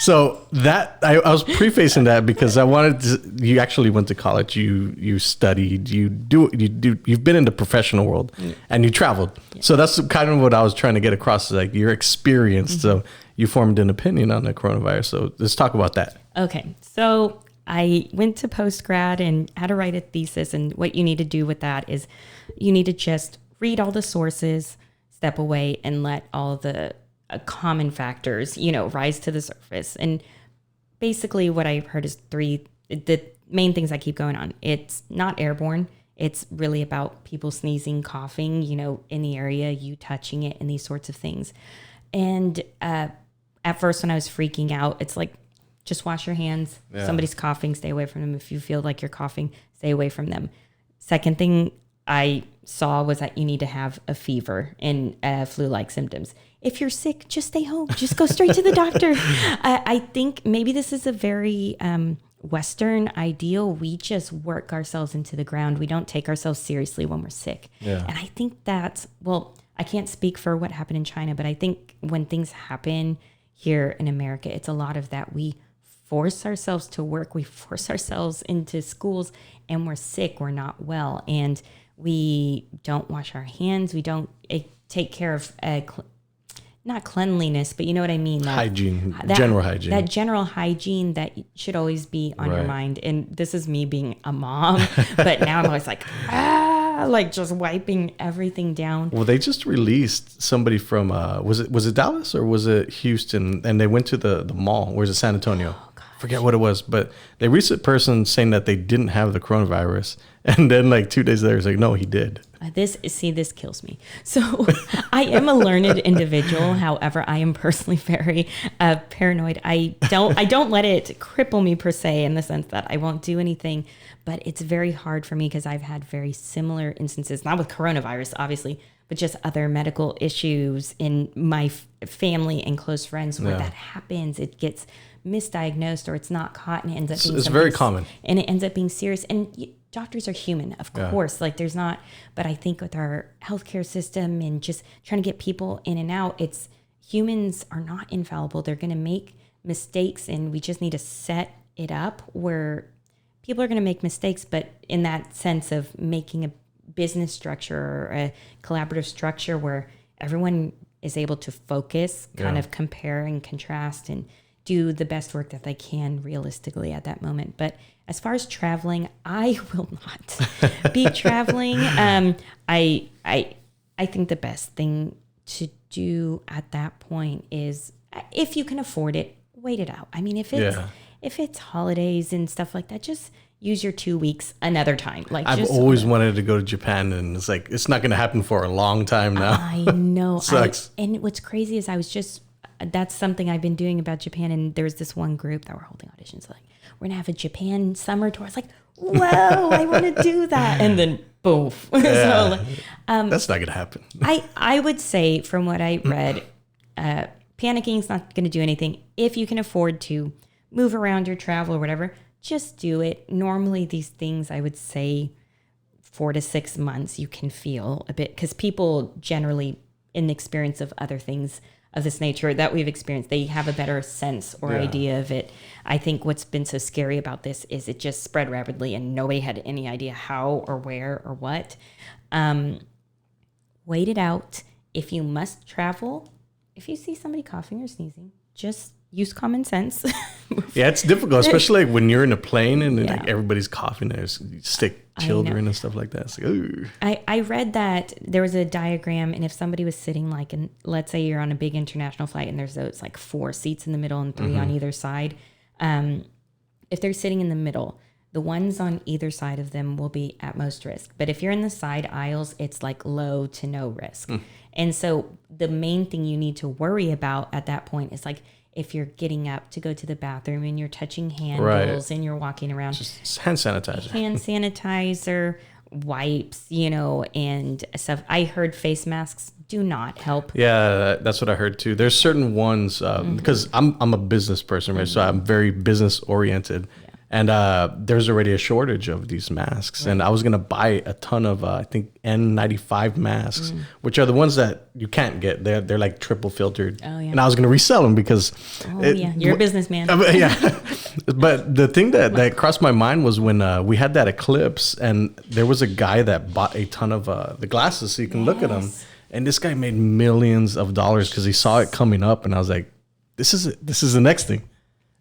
So that I was prefacing that because I wanted to. You actually went to college. You studied. You've been in the professional world, and you traveled. Yeah. So that's kind of what I was trying to get across, is like your experience. Mm-hmm. So you formed an opinion on the coronavirus. So let's talk about that. Okay. So I went to postgrad and had to write a thesis. And what you need to do with that is you need to just read all the sources, step away, and let all the common factors, rise to the surface. And basically what I heard is the main things I keep going on. It's not airborne. It's really about people sneezing, coughing, in the area, you touching it, and these sorts of things. And at first when I was freaking out, it's like, just wash your hands. Yeah. Somebody's coughing, stay away from them. If you feel like you're coughing, stay away from them. Second thing I saw was that you need to have a fever and flu-like symptoms. If you're sick, just stay home. Just go straight to the doctor. I think maybe this is a very Western ideal. We just work ourselves into the ground. We don't take ourselves seriously when we're sick. Yeah. And I think I can't speak for what happened in China, but I think when things happen here in America, it's a lot of that. We force ourselves to work. We force ourselves into schools, and we're sick. We're not well. And we don't wash our hands. We don't take care of not cleanliness, but you know what I mean? Hygiene, general hygiene. That general hygiene that should always be on your mind. And this is me being a mom, but now I'm always like, just wiping everything down. Well, they just released somebody from, was it Dallas or was it Houston? And they went to the mall. Where's it? San Antonio. Oh, forget what it was, but they released a person saying that they didn't have the coronavirus. And then 2 days later, it's like, no, he did. This kills me. So I am a learned individual. However, I am personally very paranoid. I don't let it cripple me per se, in the sense that I won't do anything, but it's very hard for me because I've had very similar instances, not with coronavirus, obviously, but just other medical issues in my family and close friends where that happens. It gets misdiagnosed or it's not caught and it ends up being it's very common. And it ends up being serious. And doctors are human, of course. There's not, but I think with our healthcare system and just trying to get people in and out, humans are not infallible. They're going to make mistakes, and we just need to set it up where people are going to make mistakes, but in that sense of making a business structure or a collaborative structure where everyone is able to focus, kind of compare and contrast and do the best work that they can realistically at that moment. But as far as traveling, I will not be traveling. I think the best thing to do at that point is, if you can afford it, wait it out. I mean, if it's holidays and stuff like that, just use your 2 weeks another time. I've always wanted to go to Japan, and it's not going to happen for a long time now. I know. Sucks. And what's crazy is that's something I've been doing about Japan. And there's this one group that were holding auditions, we're going to have a Japan summer tour. It's like, whoa, I want to do that. And then boof. Yeah. That's not going to happen. I would say, from what I read, panicking is not going to do anything. If you can afford to move around your travel or whatever, just do it. Normally these things, I would say 4 to 6 months, you can feel a bit, because people generally, in the experience of other things of this nature that we've experienced, they have a better sense or idea of it. I think what's been so scary about this is it just spread rapidly and nobody had any idea how or where or what. Wait it out. If you must travel, if you see somebody coughing or sneezing, just use common sense. Yeah, it's difficult, especially when you're in a plane and everybody's coughing. There's sick children and stuff like that. It's ooh. I read that there was a diagram, and if somebody was sitting let's say you're on a big international flight and there's those 4 seats in the middle and 3 on either side. If they're sitting in the middle, the ones on either side of them will be at most risk. But if you're in the side aisles, it's like low to no risk. And so the main thing you need to worry about at that point is like if you're getting up to go to the bathroom and you're touching handles and you're walking around. Just hand sanitizer. Hand sanitizer, wipes, you know, and stuff. I heard face masks do not help. Yeah, that's what I heard too. There's certain ones because I'm a business person, right? So I'm very business oriented. And there's already a shortage of these masks. Right. And I was going to buy a ton of, I think, N95 masks, which are the ones that you can't get. They're like triple filtered. Oh, yeah. And I was going to resell them because... You're a businessman. Yeah. But the thing that crossed my mind was when we had that eclipse and there was a guy that bought a ton of the glasses so you can look at them. And this guy made millions of dollars because he saw it coming up. And I was like, this is the next thing.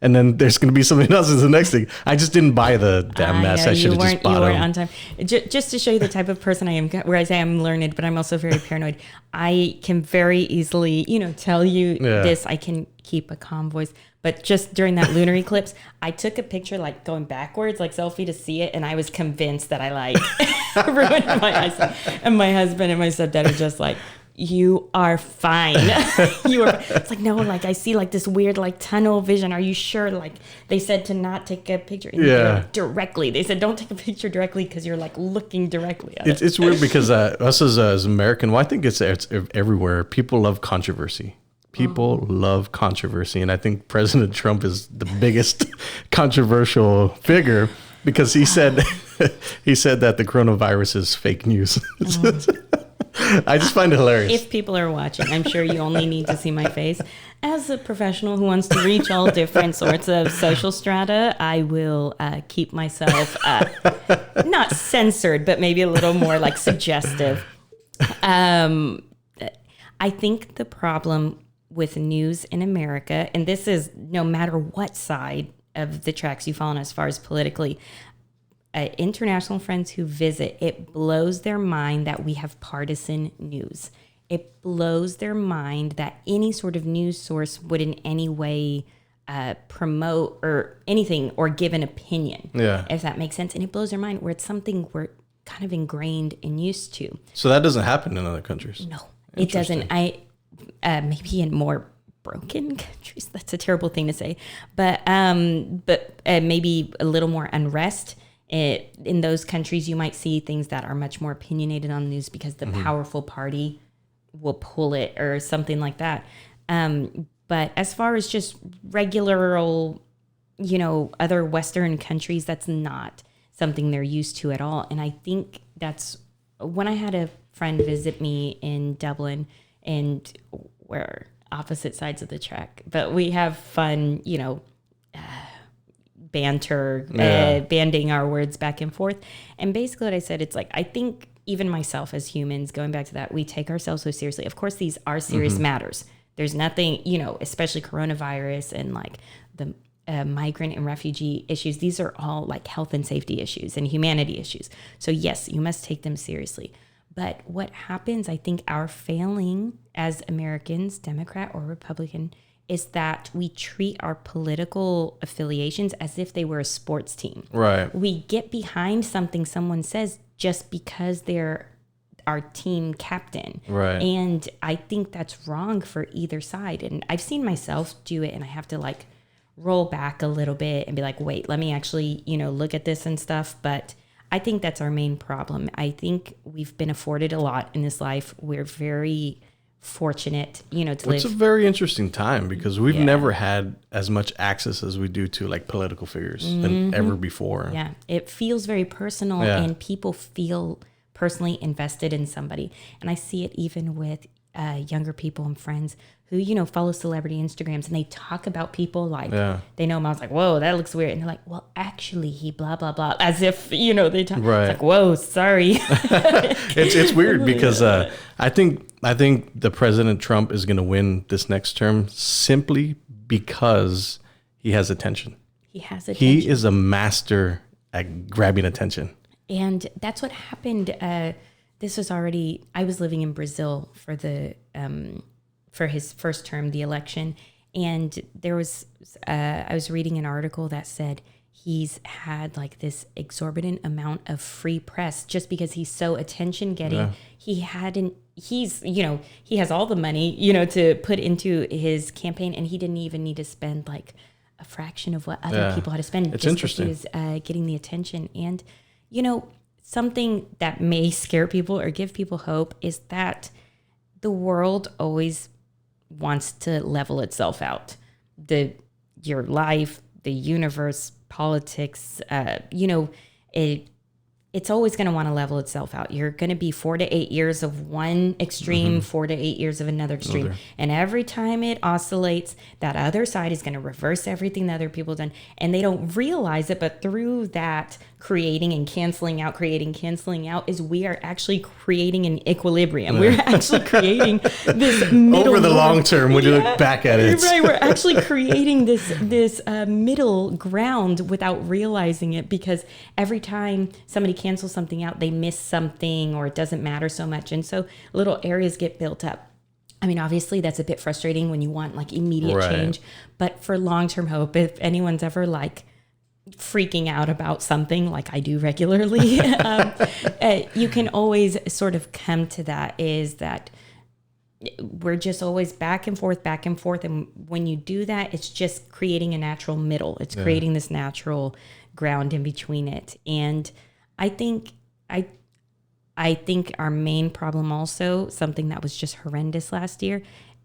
And then there's going to be something else as the next thing. I just didn't buy the damn mess. I should have just bought them. You weren't on time. Just to show you the type of person I am, where I say I'm learned, but I'm also very paranoid. I can very easily, tell you this. I can keep a calm voice. But just during that lunar eclipse, I took a picture like going backwards, like selfie to see it. And I was convinced that I ruined my eyesight. And my husband and my stepdad are just like, you are fine. It's like, no, like I see like this weird like tunnel vision. Are you sure? Like they said to not take a picture directly. They said don't take a picture directly because you're like looking directly at it. It's weird because us as American, well, I think it's everywhere. People love controversy. People love controversy. And I think President Trump is the biggest controversial figure because he said that the coronavirus is fake news. I just find it hilarious. If people are watching, I'm sure you only need to see my face. As a professional who wants to reach all different sorts of social strata, I will keep myself not censored, but maybe a little more like suggestive. I think the problem with news in America, and this is no matter what side of the tracks you fall on as far as politically, international friends who visit, it blows their mind that we have partisan news. It blows their mind that any sort of news source would in any way promote or anything or give an opinion, if that makes sense. And it blows their mind where it's something we're kind of ingrained and used to. So that doesn't happen in other countries? No, it doesn't. Maybe in more broken countries. That's a terrible thing to say. But maybe a little more unrest. In those countries, you might see things that are much more opinionated on the news because the powerful party will pull it or something like that. But as far as just regular, other Western countries, that's not something they're used to at all. And I think that's when I had a friend visit me in Dublin, and we're opposite sides of the track, but we have fun, banter, banding our words back and forth. And basically what I said, it's like, I think even myself as humans, going back to that, we take ourselves so seriously. Of course, these are serious matters. There's nothing, especially coronavirus and like the migrant and refugee issues. These are all like health and safety issues and humanity issues. So yes, you must take them seriously. But what happens, I think our failing as Americans, Democrat or Republican, is that we treat our political affiliations as if they were a sports team. Right. We get behind something someone says just because they're our team captain. Right. And I think that's wrong for either side. And I've seen myself do it, and I have to like roll back a little bit and be like, wait, let me actually, look at this and stuff. But I think that's our main problem. I think we've been afforded a lot in this life. We're very fortunate, to live. It's a very interesting time because we've never had as much access as we do to like political figures than ever before. Yeah, it feels very personal, and people feel personally invested in somebody. And I see it even with younger people and friends who, follow celebrity Instagrams, and they talk about people like they know them. I was like, whoa, that looks weird. And they're like, well, actually, he blah, blah, blah. As if, they talk. Right. It's like, whoa, sorry. It's weird because I think the President Trump is going to win this next term simply because he has attention. He has attention. He is a master at grabbing attention. And that's what happened. This was already, I was living in Brazil for his first term, the election. And there was, I was reading an article that said he's had like this exorbitant amount of free press just because he's so attention getting. Yeah. He has all the money, to put into his campaign, and he didn't even need to spend like a fraction of what other people had to spend. It's just interesting. He was getting the attention. And, something that may scare people or give people hope is that the world always wants to level itself out. Your life, the universe, politics, it's always going to want to level itself out. You're going to be 4 to 8 years of one extreme, 4 to 8 years of another extreme. And every time it oscillates, that other side is going to reverse everything that other people have done. And they don't realize it, but through that creating and canceling out is we are actually creating an equilibrium. Yeah. We're actually creating this middle over the long term when you look back at it. Right, we're actually creating this middle ground without realizing it, because every time somebody cancels something out, they miss something or it doesn't matter so much. And so little areas get built up. I mean, obviously that's a bit frustrating when you want like immediate change, but for long-term hope, if anyone's ever like freaking out about something like I do regularly, you can always sort of come to that, is that we're just always back and forth. And when you do that, it's just creating a natural middle. It's creating this natural ground in between it. And I think our main problem also, something that was just horrendous last year,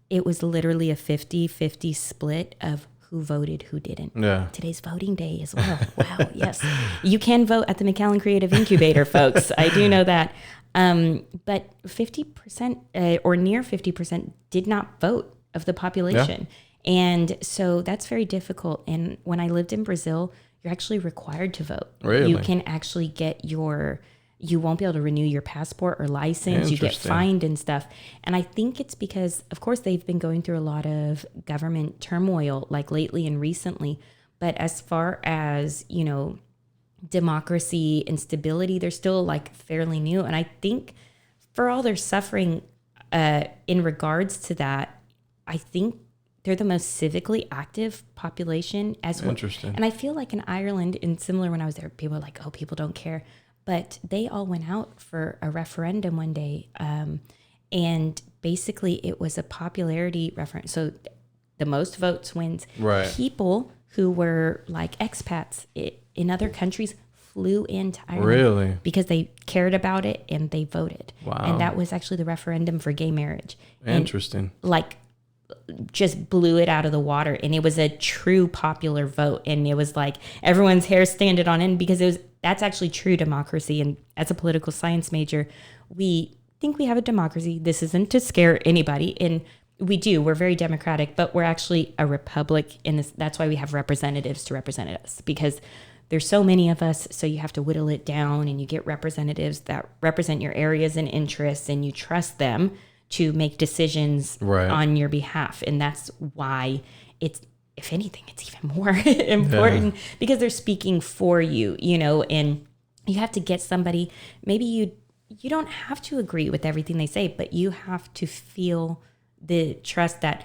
it was literally a 50-50 split of who voted, who didn't. Yeah. Today's voting day as well. Wow, yes. You can vote at the McAllen Creative Incubator, folks. I do know that. But 50% or near 50% did not vote of the population. Yeah. And so that's very difficult. And when I lived in Brazil, you're actually required to vote. Really? You can actually you won't be able to renew your passport or license. You get fined and stuff. And I think it's because, of course, they've been going through a lot of government turmoil like lately and recently. But as far as, democracy and stability, they're still like fairly new. And I think for all their suffering in regards to that, I think they're the most civically active population as well. Interesting. And I feel like in Ireland, and similar when I was there, people are like, oh, people don't care. But they all went out for a referendum one day. And basically it was a popularity referendum. So the most votes wins. Right. People who were like expats in other countries flew into Ireland. Really? Because they cared about it and they voted. Wow. And that was actually the referendum for gay marriage. Interesting. And like just blew it out of the water. And it was a true popular vote. And it was like everyone's hair standing on end, because that's actually true democracy. And as a political science major, we think we have a democracy. This isn't to scare anybody. And we do. We're very democratic, but we're actually a republic. And that's why we have representatives to represent us, because there's so many of us. So you have to whittle it down, and you get representatives that represent your areas and interests, and you trust them to make decisions on your behalf. And that's why if anything, it's even more important, because they're speaking for you, and you have to get somebody, maybe you don't have to agree with everything they say, but you have to feel the trust that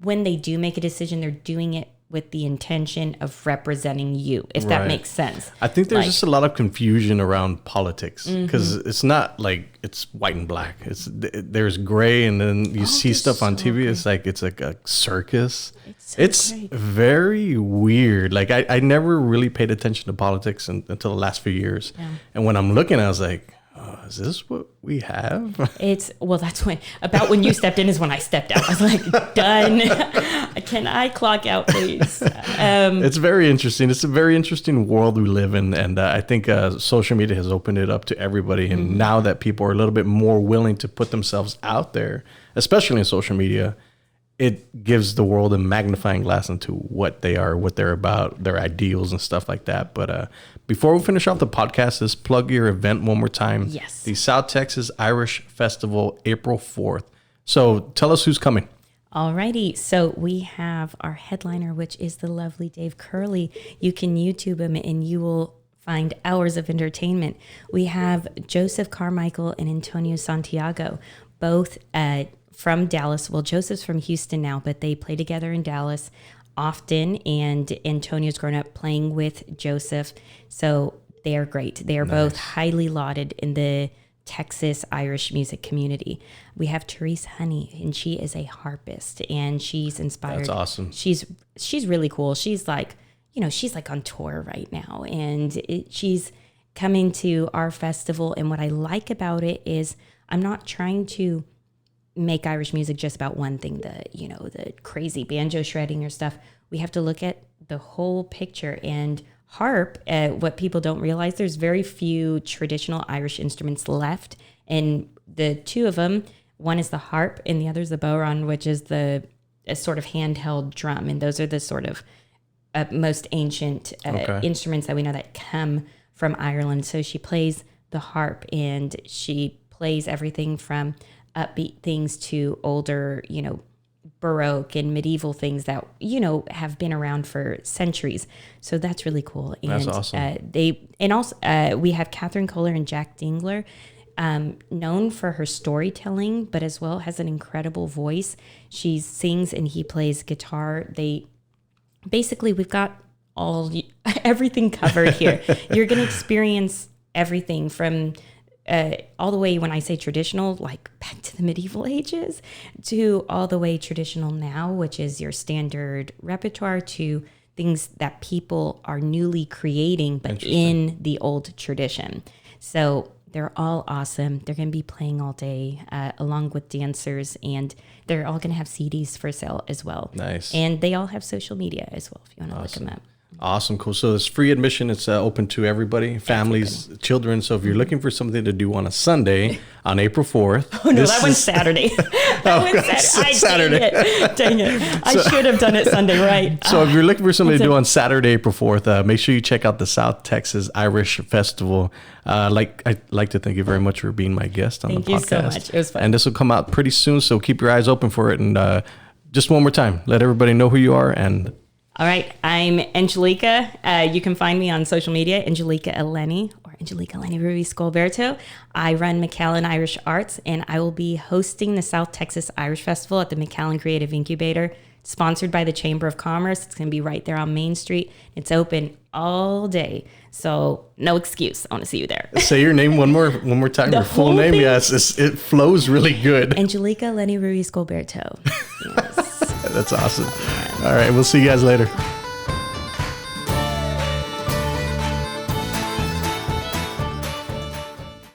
when they do make a decision, they're doing it with the intention of representing you, if that makes sense. I think there's just a lot of confusion around politics, because it's not like it's white and black. There's gray, and then you see stuff on TV. It's like a circus. It's very weird. Like I never really paid attention to politics until the last few years. Yeah. And when I'm looking, I was like, is this what we have? That's when you stepped in is when I stepped out. I was like, done. Can I clock out, please? It's very interesting. It's a very interesting world we live in. And I think social media has opened it up to everybody. And now that people are a little bit more willing to put themselves out there, especially in social media, it gives the world a magnifying glass into what they are, what they're about, their ideals and stuff like that. But before we finish off the podcast, let's plug your event one more time. Yes. The South Texas Irish Festival, April 4th. So tell us who's coming. Alrighty. So we have our headliner, which is the lovely Dave Curley. You can YouTube him and you will find hours of entertainment. We have Joseph Carmichael and Antonio Santiago, both from Dallas. Well, Joseph's from Houston now, but they play together in Dallas. often, and Antonio's grown up playing with Joseph. So they are great. They are both highly lauded in the Texas Irish music community. We have Therese Honey, and she is a harpist, and she's inspired. That's awesome. She's really cool. She's like, she's like on tour right now, and she's coming to our festival. And what I like about it is I'm not trying to make Irish music just about one thing, the crazy banjo shredding or stuff. We have to look at the whole picture. And harp, what people don't realize, there's very few traditional Irish instruments left. And the two of them, one is the harp and the other is the bodhrán, which is a sort of handheld drum. And those are the sort of most ancient instruments that we know that come from Ireland. So she plays the harp, and she plays everything from upbeat things to older, Baroque and medieval things that, have been around for centuries. So that's really cool. And that's awesome. We have Catherine Kohler and Jack Dingler, known for her storytelling, but as well has an incredible voice. She sings and he plays guitar. We've got everything covered here. You're going to experience everything from all the way, when I say traditional, like back to the medieval ages, to all the way traditional now, which is your standard repertoire, to things that people are newly creating, but in the old tradition. So they're all awesome. They're going to be playing all day, along with dancers, and they're all going to have CDs for sale as well. Nice. And they all have social media as well, if you want to look them up. Awesome. Cool. So it's free admission. It's open to everybody, families, children. So if you're looking for something to do on a Sunday on April 4th. Oh, no, that one's Saturday. Saturday. Dang it. I should have done it Sunday, right? So if you're looking for something to do on Saturday, April 4th, make sure you check out the South Texas Irish Festival. I'd like to thank you very much for being my guest on the podcast. Thank you so much. It was fun. And this will come out pretty soon, so keep your eyes open for it. And just one more time, let everybody know who you are. And all right, I'm Angelika. You can find me on social media, Angelika Eleni, or Angelika Eleni Ruiz Gualberto. I run McAllen Irish Arts, and I will be hosting the South Texas Irish Festival at the McAllen Creative Incubator, sponsored by the Chamber of Commerce. It's going to be right there on Main Street. It's open all day, so no excuse. I want to see you there. Say your name one more time. Your full name, yes, it flows really good. Angelika Eleni Ruiz Gualberto. Yes. That's awesome. All right, we'll see you guys later.